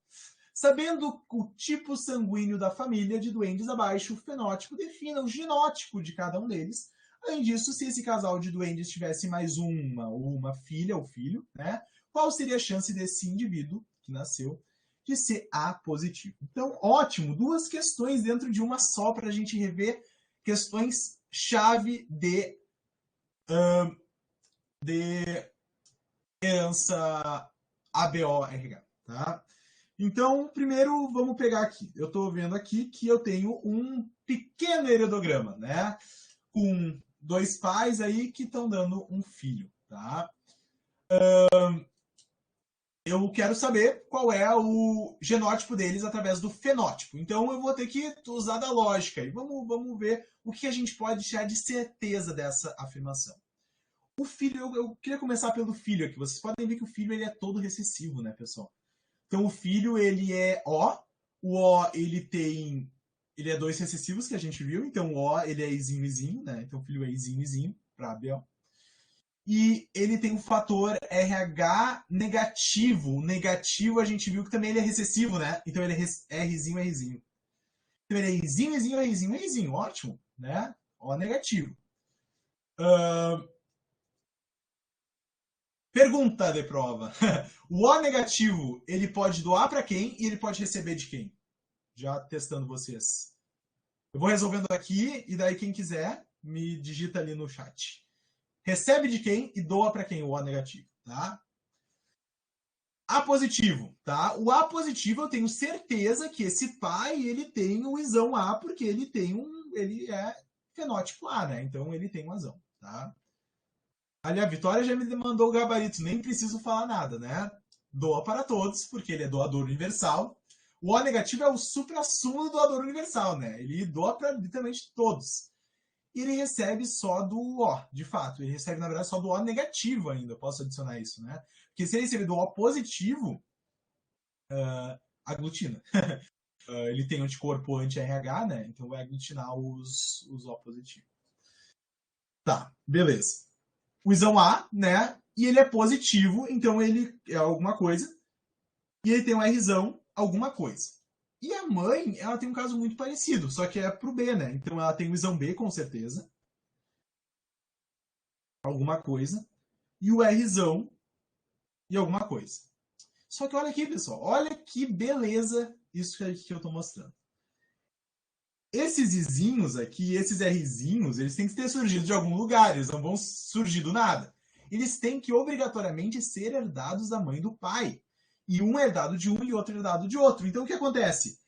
Sabendo o tipo sanguíneo da família de duendes abaixo, o fenótipo define o genótipo de cada um deles. Além disso, se esse casal de duendes tivesse mais uma filha ou filho, né? Qual seria a chance desse indivíduo que nasceu de ser A positivo? Então, ótimo, 2 questões dentro de uma só para a gente rever questões chave de herança ABO-RH, tá? Então, primeiro, vamos pegar aqui. Eu estou vendo aqui que eu tenho um pequeno heredograma, né? Com 2 pais aí que estão dando um filho, tá? Eu quero saber qual é o genótipo deles através do fenótipo. Então, eu vou ter que usar da lógica. E vamos ver o que a gente pode tirar de certeza dessa afirmação. O filho, eu queria começar pelo filho aqui. Vocês podem ver que o filho ele é todo recessivo, né, pessoal? Então, o filho, ele é O. O O, ele é 2 recessivos, que a gente viu. Então, o O, ele é izinho, izinho, né? Então, o filho é izinho, izinho, para Abel. E ele tem o fator RH negativo. O negativo, a gente viu que também ele é recessivo, né? Então, ele é Rzinho, Rzinho. Então, ele é izinho, izinho, Rzinho, Rzinho. Ótimo, né? O negativo. Pergunta de prova. O O negativo, ele pode doar para quem e ele pode receber de quem? Já testando vocês. Eu vou resolvendo aqui e daí quem quiser me digita ali no chat. Recebe de quem e doa para quem o O negativo, tá? A positivo, tá? O A positivo eu tenho certeza que esse pai ele tem o isão A porque ele ele é fenótipo A, né? Então ele tem um azão, tá? Ali a Vitória já me mandou o gabarito, nem preciso falar nada, né? Doa para todos, porque ele é doador universal. O O negativo é o supra-sumo do doador universal, né? Ele doa para literalmente todos. E ele recebe só do O, de fato. Ele recebe, na verdade, só do O negativo ainda. Posso adicionar isso, né? Porque se ele receber do O positivo, aglutina. Ele tem anticorpo anti-RH, né? Então vai aglutinar os O positivos. Tá, beleza. O isão A, né? E ele é positivo, então ele é alguma coisa. E ele tem um Rzão, alguma coisa. E a mãe, ela tem um caso muito parecido, só que é pro B, né? Então ela tem o isão B, com certeza. Alguma coisa. E o Rzão e alguma coisa. Só que olha aqui, pessoal. Olha que beleza isso que eu estou mostrando. Esses izinhos aqui, esses Rzinhos, eles têm que ter surgido de algum lugar. Eles não vão surgir do nada. Eles têm que obrigatoriamente ser herdados da mãe e do pai. E um é herdado de um e outro é herdado de outro. Então o que acontece?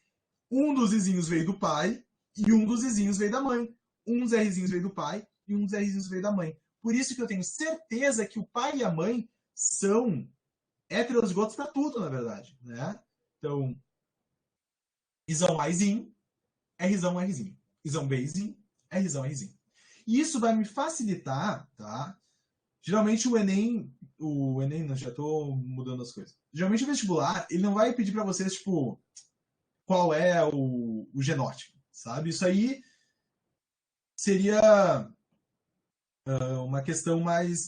Um dos izinhos veio do pai e um dos izinhos veio da mãe. Um dos Rzinhos veio do pai e um dos Rzinhos veio da mãe. Por isso que eu tenho certeza que o pai e a mãe são heterozigotos para tudo, na verdade, né? Então, isão Azinho, Rzão Rzinho. Isão Bzinho, Rzão Rzinho. E isso vai me facilitar, tá? Geralmente o Enem, não, já estou mudando as coisas. Geralmente o vestibular, ele não vai pedir para vocês, tipo, qual é o genótipo, sabe? Isso aí seria uma questão mais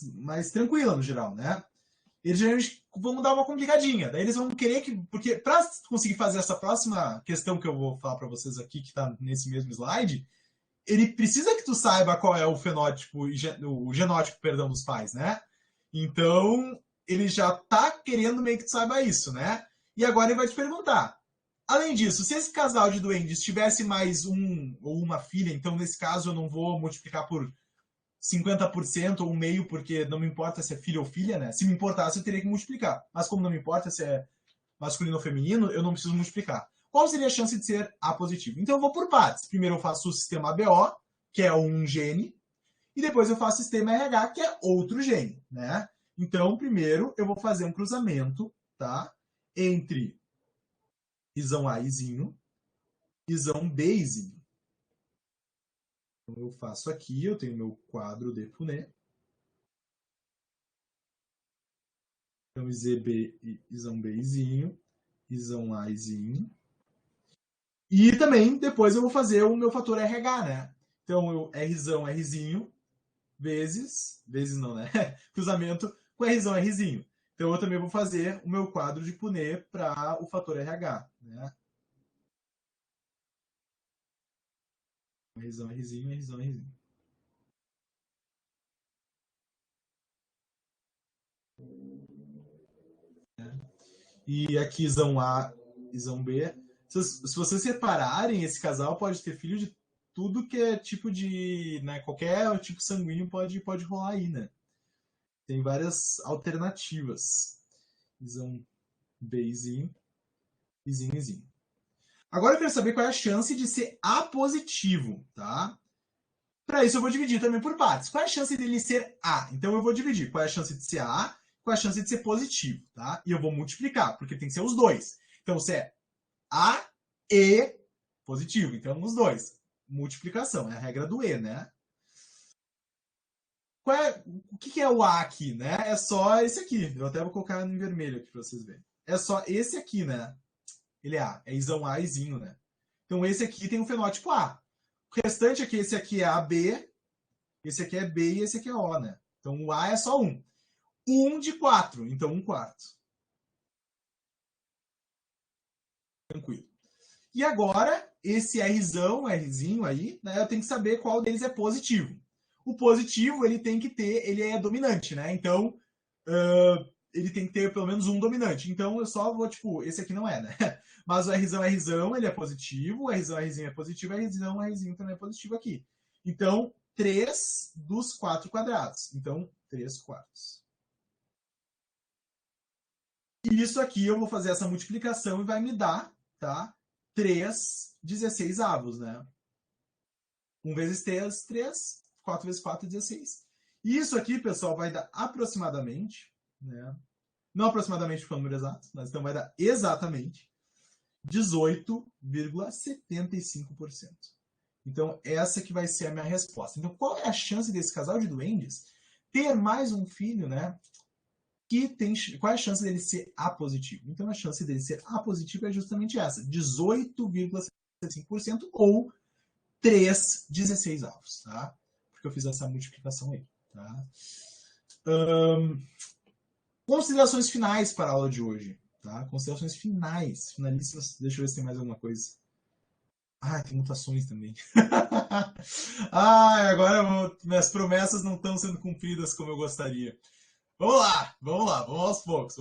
tranquila no geral, né? Eles geralmente vão dar uma complicadinha. Daí eles vão querer que... Porque para conseguir fazer essa próxima questão que eu vou falar para vocês aqui, que está nesse mesmo slide, ele precisa que tu saiba qual é o fenótipo, o genótipo, perdão, dos pais, né? Então, ele já tá querendo meio que tu saiba isso, né? E agora ele vai te perguntar. Além disso, se esse casal de duendes tivesse mais um ou uma filha, então nesse caso eu não vou multiplicar por 50% ou um meio, porque não me importa se é filho ou filha, né? Se me importasse, eu teria que multiplicar. Mas como não me importa se é masculino ou feminino, eu não preciso multiplicar. Qual seria a chance de ser A positivo? Então eu vou por partes. Primeiro eu faço o sistema ABO, que é um gene, e depois eu faço o sistema RH, que é outro gene, né? Então, primeiro eu vou fazer um cruzamento, tá? Entre isão A izinho, isão B izinho. Então eu faço aqui, eu tenho meu quadro de Punnett. Então, IZB, isão B izinho, isão A izinho. E também, depois eu vou fazer o meu fator RH, né? Então, eu Rzão, Rzinho, vezes não, né? Cruzamento com Rzão, Rzinho. Então, eu também vou fazer o meu quadro de Punnett para o fator RH, né? Rzão, Rzinho, Rzão, Rzinho. E aqui, isão A, isão B. Se vocês separarem, esse casal pode ter filho de tudo que é tipo de... Né, qualquer tipo sanguíneo pode rolar aí, né? Tem várias alternativas. Isão Bzinho, Izinho, Izinho. Agora eu quero saber qual é a chance de ser A positivo, tá? Para isso eu vou dividir também por partes. Qual é a chance dele ser A? Então eu vou dividir qual é a chance de ser A, qual é a chance de ser positivo, tá? E eu vou multiplicar, porque tem que ser os dois. Então se é A e positivo, então os dois. Multiplicação, é a regra do E, né? O que é o A aqui, né? É só esse aqui. Eu até vou colocar em vermelho aqui para vocês verem. É só esse aqui, né? Ele é A. É isão A, izinho, né? Então esse aqui tem o fenótipo A. O restante aqui, esse aqui é AB, esse aqui é B e esse aqui é O, né? Então o A é só 1. 1 de 4, então 1 quarto. Tranquilo. E agora, esse Rzão, Rzinho aí, né, eu tenho que saber qual deles é positivo. O positivo, ele tem que ter, ele é dominante, né? Então, ele tem que ter pelo menos um dominante. Então, eu só vou, tipo, esse aqui não é, né? Mas o Rzão, ele é positivo, o Rzão, Rzinho é positivo, o Rzão, Rzinho também é positivo aqui. Então, 3 dos 4 quadrados. Então, 3 quartos. E isso aqui eu vou fazer essa multiplicação e vai me dar, tá? 3 16 avos, né? 1 vezes 3, 3. 4 vezes 4, 16. E isso aqui, pessoal, vai dar aproximadamente, né? Não aproximadamente porque é o número exato, mas então vai dar exatamente 18,75%. Então, essa que vai ser a minha resposta. Então, qual é a chance desse casal de duendes ter mais um filho, né? Qual é a chance dele ser A positivo? Então, a chance dele ser A positivo é justamente essa, 18,75% ou 3 16 avos, tá? Porque eu fiz essa multiplicação aí, tá? Considerações finais para a aula de hoje, tá? Considerações finalíssimas. Deixa eu ver se tem mais alguma coisa. Tem mutações também. Agora minhas promessas não estão sendo cumpridas como eu gostaria. Vamos aos poucos.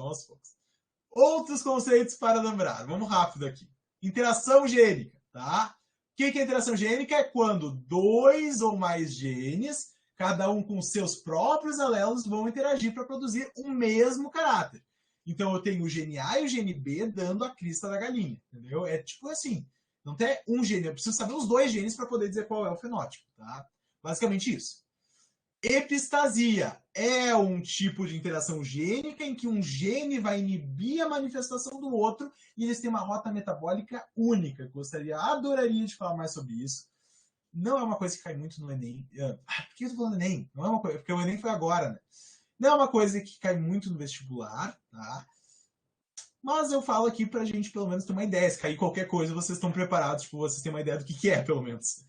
Outros conceitos para lembrar. Vamos rápido aqui. Interação gênica, tá? O que é interação gênica? É quando 2 ou mais genes, cada um com seus próprios alelos, vão interagir para produzir o mesmo caráter. Então eu tenho o gene A e o gene B dando a crista da galinha, entendeu? É tipo assim, não tem um gene, eu preciso saber os dois genes para poder dizer qual é o fenótipo, tá? Basicamente isso. Epistasia é um tipo de interação gênica em que um gene vai inibir a manifestação do outro e eles têm uma rota metabólica única. Adoraria de falar mais sobre isso. Não é uma coisa que cai muito no Enem. Por que eu tô falando Enem? Não é uma coisa, porque o Enem foi agora, né? Não é uma coisa que cai muito no vestibular, tá? Mas eu falo aqui pra gente pelo menos ter uma ideia. Se cair qualquer coisa, vocês estão preparados, tipo, vocês têm uma ideia do que é, pelo menos.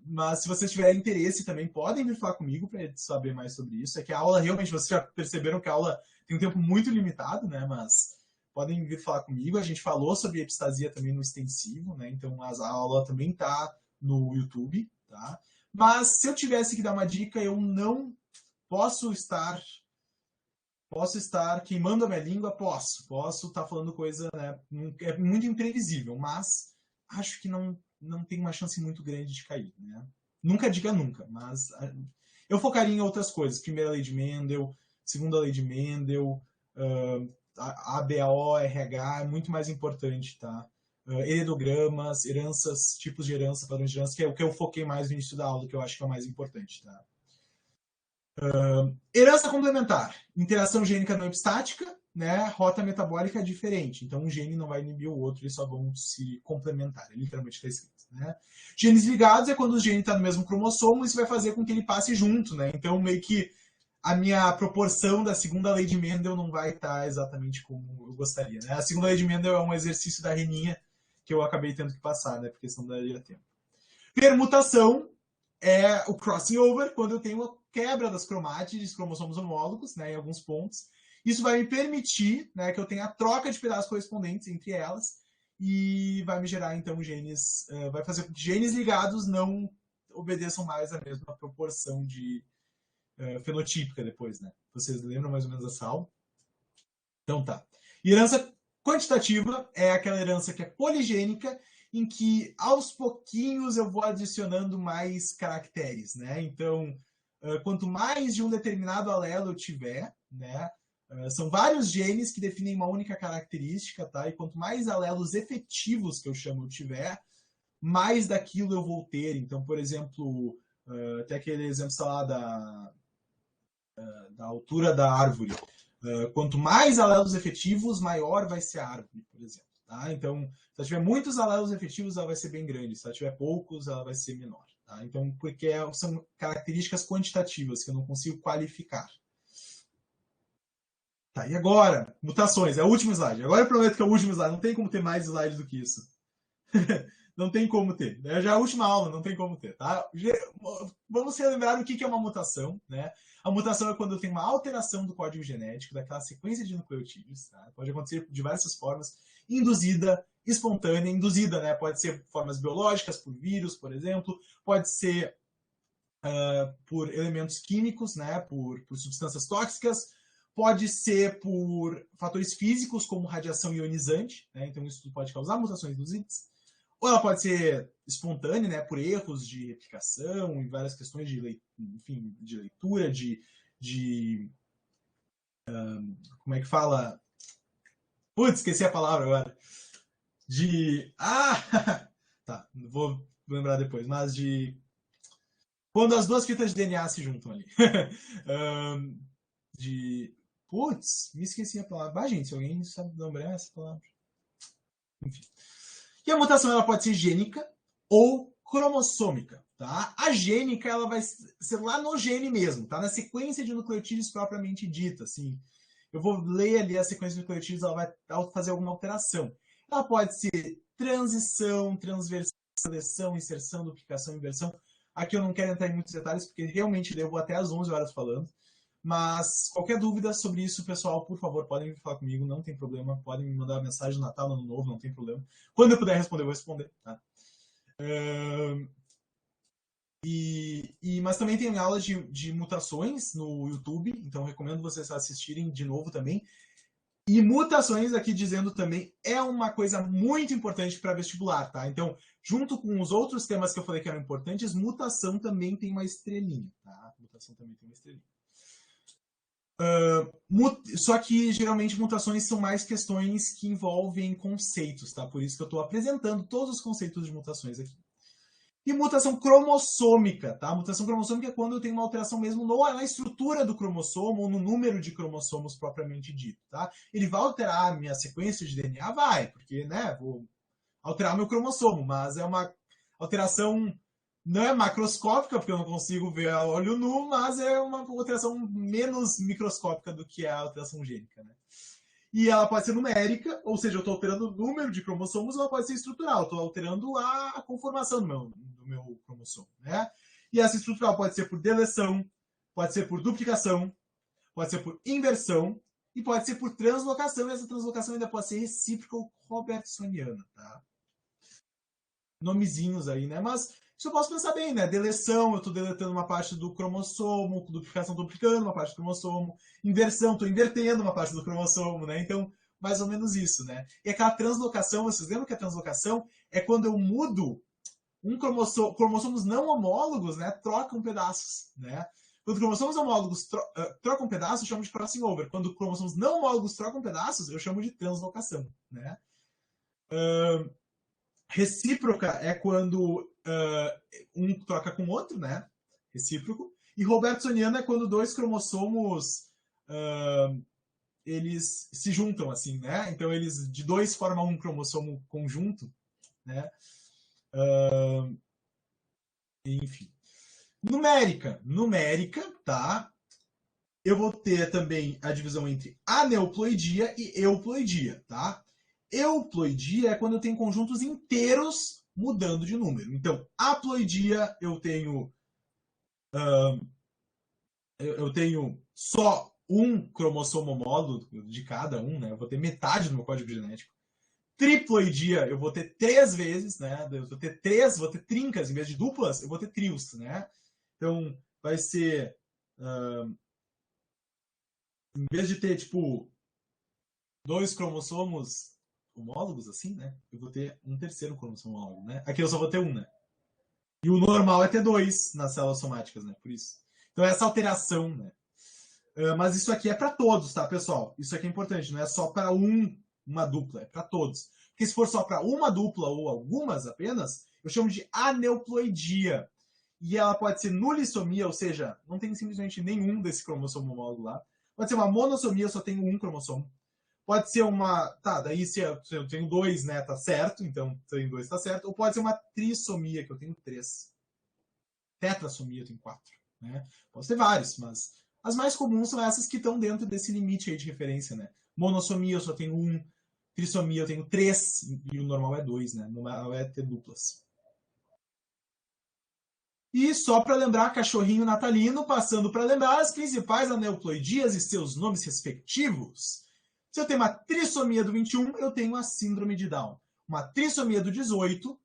Mas se vocês tiverem interesse também, podem vir falar comigo para saber mais sobre isso. É que a aula, realmente, vocês já perceberam que a aula tem um tempo muito limitado, né? Mas podem vir falar comigo. A gente falou sobre epistasia também no extensivo, né? Então a aula também está no YouTube, tá? Mas se eu tivesse que dar uma dica, eu não posso estar queimando a minha língua, posso estar falando coisa, né? É muito imprevisível, mas acho que não tem uma chance muito grande de cair, né? Nunca diga nunca, mas eu focaria em outras coisas. Primeira lei de Mendel, segunda lei de Mendel, ABAO, RH é muito mais importante, tá? Heredogramas, heranças, tipos de herança, padrões de herança, que é o que eu foquei mais no início da aula, que eu acho que é o mais importante, tá? Herança complementar, interação gênica não epistática, né? Rota metabólica diferente. Então, um gene não vai inibir o outro, eles só vão se complementar. É literalmente está escrito, né? Genes ligados é quando o gene está no mesmo cromossomo, isso vai fazer com que ele passe junto, né? Então, meio que a minha proporção da segunda lei de Mendel não vai estar exatamente como eu gostaria, né? A segunda lei de Mendel é um exercício da reninha que eu acabei tendo que passar, né? Porque senão daria tempo. Permutação é o crossing over, quando eu tenho a quebra das cromátides, cromossomos homólogos, né, em alguns pontos. Isso vai me permitir, né, que eu tenha a troca de pedaços correspondentes entre elas e vai me gerar, então, genes... vai fazer com que genes ligados não obedeçam mais a mesma proporção de fenotípica depois, né? Vocês lembram mais ou menos essa aula? Então tá. Herança quantitativa é aquela herança que é poligênica, em que aos pouquinhos eu vou adicionando mais caracteres, né? Então, quanto mais de um determinado alelo eu tiver, né? São vários genes que definem uma única característica, tá? E quanto mais alelos efetivos que eu chamo eu tiver, mais daquilo eu vou ter. Então, por exemplo, até aquele exemplo lá da altura da árvore. Quanto mais alelos efetivos, maior vai ser a árvore, por exemplo. Tá? Então, se ela tiver muitos alelos efetivos, ela vai ser bem grande. Se ela tiver poucos, ela vai ser menor. Tá? Então, porque são características quantitativas que eu não consigo qualificar. Tá, e agora, mutações. É o último slide. Agora eu prometo que é o último slide. Não tem como ter mais slides do que isso. Não tem como ter. Já é a última aula, não tem como ter. Tá? Vamos relembrar o que é uma mutação. Né? A mutação é quando eu tenho uma alteração do código genético, daquela sequência de nucleotídeos. Tá? Pode acontecer de diversas formas. Induzida, espontânea. Induzida, né? Pode ser formas biológicas, por vírus, por exemplo. Pode ser por elementos químicos, né? Por substâncias tóxicas. Pode ser por fatores físicos, como radiação ionizante. Né? Então, isso pode causar mutações induzidas. Ou ela pode ser espontânea, né, por erros de replicação e várias questões de leitura, como é que fala? Putz, esqueci a palavra agora. Tá, vou lembrar depois, mas de quando as duas fitas de DNA se juntam ali. Putz, me esqueci a palavra. Gente, se alguém sabe lembrar essa palavra. Enfim. E a mutação ela pode ser gênica ou cromossômica, tá? A gênica ela vai ser lá no gene mesmo, tá? Na sequência de nucleotídeos propriamente dita, assim. Eu vou ler ali a sequência de nucleotídeos, ela vai fazer alguma alteração. Ela pode ser transição, transversão, seleção, inserção, duplicação, inversão. Aqui eu não quero entrar em muitos detalhes, porque realmente eu vou até às 11 horas falando. Mas qualquer dúvida sobre isso, pessoal, por favor, podem falar comigo, não tem problema. Podem me mandar mensagem no Natal, no Ano Novo, não tem problema. Quando eu puder responder, eu vou responder. Tá? Mas também tem aulas de mutações no YouTube, então recomendo vocês assistirem de novo também. E mutações, aqui dizendo também, é uma coisa muito importante para vestibular, tá? Então, junto com os outros temas que eu falei que eram importantes, mutação também tem uma estrelinha, tá? Mutação também tem uma estrelinha. Só que geralmente mutações são mais questões que envolvem conceitos, tá? Por isso que eu estou apresentando todos os conceitos de mutações aqui. E mutação cromossômica, tá? Mutação cromossômica é quando eu tenho uma alteração mesmo na estrutura do cromossomo ou no número de cromossomos propriamente dito, tá? Ele vai alterar a minha sequência de DNA? Vai, porque, né, vou alterar meu cromossomo, mas é uma alteração não é macroscópica, porque eu não consigo ver a olho nu, mas é uma alteração menos microscópica do que a alteração gênica, né? E ela pode ser numérica, ou seja, eu estou alterando o número de cromossomos, ou ela pode ser estrutural, eu estou alterando a conformação do meu cromossomo, né? E essa estrutural pode ser por deleção, pode ser por duplicação, pode ser por inversão e pode ser por translocação. E essa translocação ainda pode ser recíproca ou robertsoniana, tá? Nomezinhos aí, né? Mas isso eu posso pensar bem, né? Deleção, eu estou deletando uma parte do cromossomo, duplicação, estou duplicando uma parte do cromossomo, inversão, estou invertendo uma parte do cromossomo, né? Então, mais ou menos isso, né? E aquela translocação, vocês lembram que a translocação é quando eu mudo um cromossomo, cromossomos não homólogos, né? Trocam pedaços, né? Quando cromossomos homólogos trocam pedaços, eu chamo de crossing over. Quando cromossomos não homólogos trocam pedaços, eu chamo de translocação, né? Recíproca é quando um troca com o outro, né? Recíproco. E robertsoniana é quando dois cromossomos eles se juntam, assim, né? Então eles de dois formam um cromossomo conjunto, né? Enfim. Numérica, tá? Eu vou ter também a divisão entre aneuploidia e euploidia, tá? Euploidia é quando eu tenho conjuntos inteiros mudando de número. Então, haploidia eu tenho só um cromossomo homólogo de cada um, né? Eu vou ter metade do meu código genético. Triploidia eu vou ter 3 vezes, né? Eu vou ter trincas em vez de duplas, eu vou ter trios, né? Então, vai ser em vez de ter, tipo, 2 cromossomos homólogos, assim, né? Eu vou ter um terceiro cromossomo homólogo, né? Aqui eu só vou ter um, né? E o normal é ter 2 nas células somáticas, né? Por isso. Então, essa alteração, né? Mas isso aqui é para todos, tá, pessoal? Isso aqui é importante, não é só para uma dupla, é para todos. Porque se for só para uma dupla ou algumas apenas, eu chamo de aneuploidia. E ela pode ser nulissomia, ou seja, não tem simplesmente nenhum desse cromossomo homólogo lá. Pode ser uma monossomia, eu só tenho um cromossomo. Pode ser uma. Tá, daí se eu tenho 2, né, tá certo. Então, tenho 2, tá certo. Ou pode ser uma trissomia, que eu tenho 3. Tetrassomia, eu tenho 4. Né? Pode ter vários, mas as mais comuns são essas que estão dentro desse limite aí de referência, né? Monossomia, eu só tenho 1. Trissomia, eu tenho 3. E o normal é 2, né? O normal é ter duplas. E só para lembrar, cachorrinho natalino, passando para lembrar as principais aneuploidias e seus nomes respectivos. Se eu tenho uma trissomia do 21, eu tenho a síndrome de Down. Uma trissomia do 18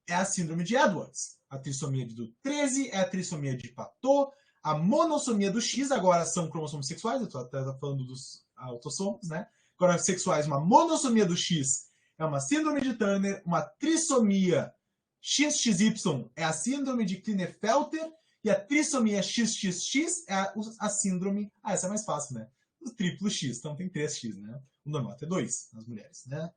é a síndrome de Edwards. A trissomia do 13 é a trissomia de Patot. A monossomia do X, agora são cromossomos sexuais, eu estou até falando dos autossomos, né? Agora, sexuais, uma monossomia do X é uma síndrome de Turner, uma trissomia XXY é a síndrome de Klinefelter e a trissomia XXX é a síndrome... Ah, essa é mais fácil, né? O triplo X, então tem 3X, né? O normal é 2 nas mulheres, né?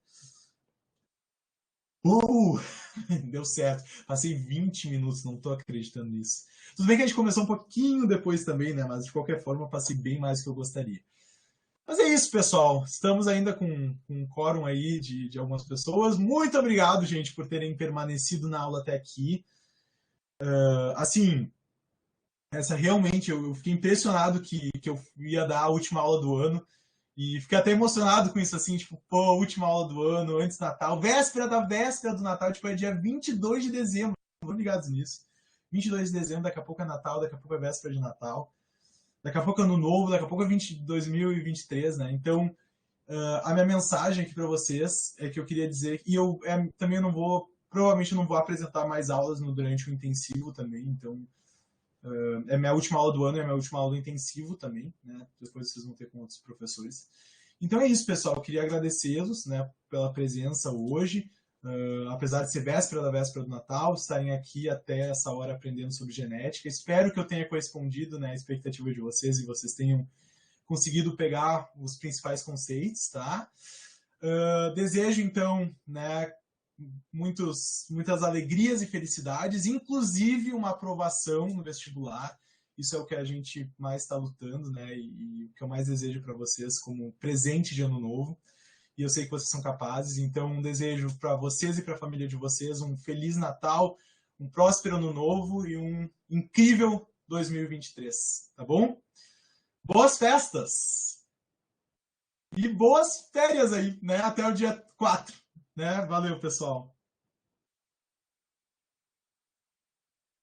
Deu certo. Passei 20 minutos, não tô acreditando nisso. Tudo bem que a gente começou um pouquinho depois também, né? Mas de qualquer forma, eu passei bem mais do que eu gostaria. Mas é isso, pessoal. Estamos ainda com um quórum aí de algumas pessoas. Muito obrigado, gente, por terem permanecido na aula até aqui. Assim, essa realmente, eu fiquei impressionado que eu ia dar a última aula do ano. E fiquei até emocionado com isso, assim, tipo, pô, última aula do ano, antes do Natal, véspera da véspera do Natal, tipo, é dia 22 de dezembro, estão ligados nisso. 22 de dezembro, daqui a pouco é Natal, daqui a pouco é véspera de Natal, daqui a pouco é Ano Novo, daqui a pouco é 2023, né? Então, a minha mensagem aqui para vocês é que eu queria dizer, e eu também não vou, provavelmente não vou apresentar mais aulas durante o intensivo também, então é minha última aula do ano, é minha última aula do intensivo também, né? Depois vocês vão ter com outros professores. Então é isso, pessoal. Eu queria agradecê-los, né, pela presença hoje. Apesar de ser véspera da véspera do Natal, estarem aqui até essa hora aprendendo sobre genética. Espero que eu tenha correspondido, né, à expectativa de vocês e vocês tenham conseguido pegar os principais conceitos, tá? Desejo, então, né, muitas alegrias e felicidades, inclusive uma aprovação no vestibular. Isso é o que a gente mais está lutando, né? E o que eu mais desejo para vocês como presente de ano novo. E eu sei que vocês são capazes, então um desejo para vocês e para a família de vocês um feliz Natal, um próspero ano novo e um incrível 2023, tá bom? Boas festas! E boas férias aí, né? Até o dia 4, né? Valeu, pessoal!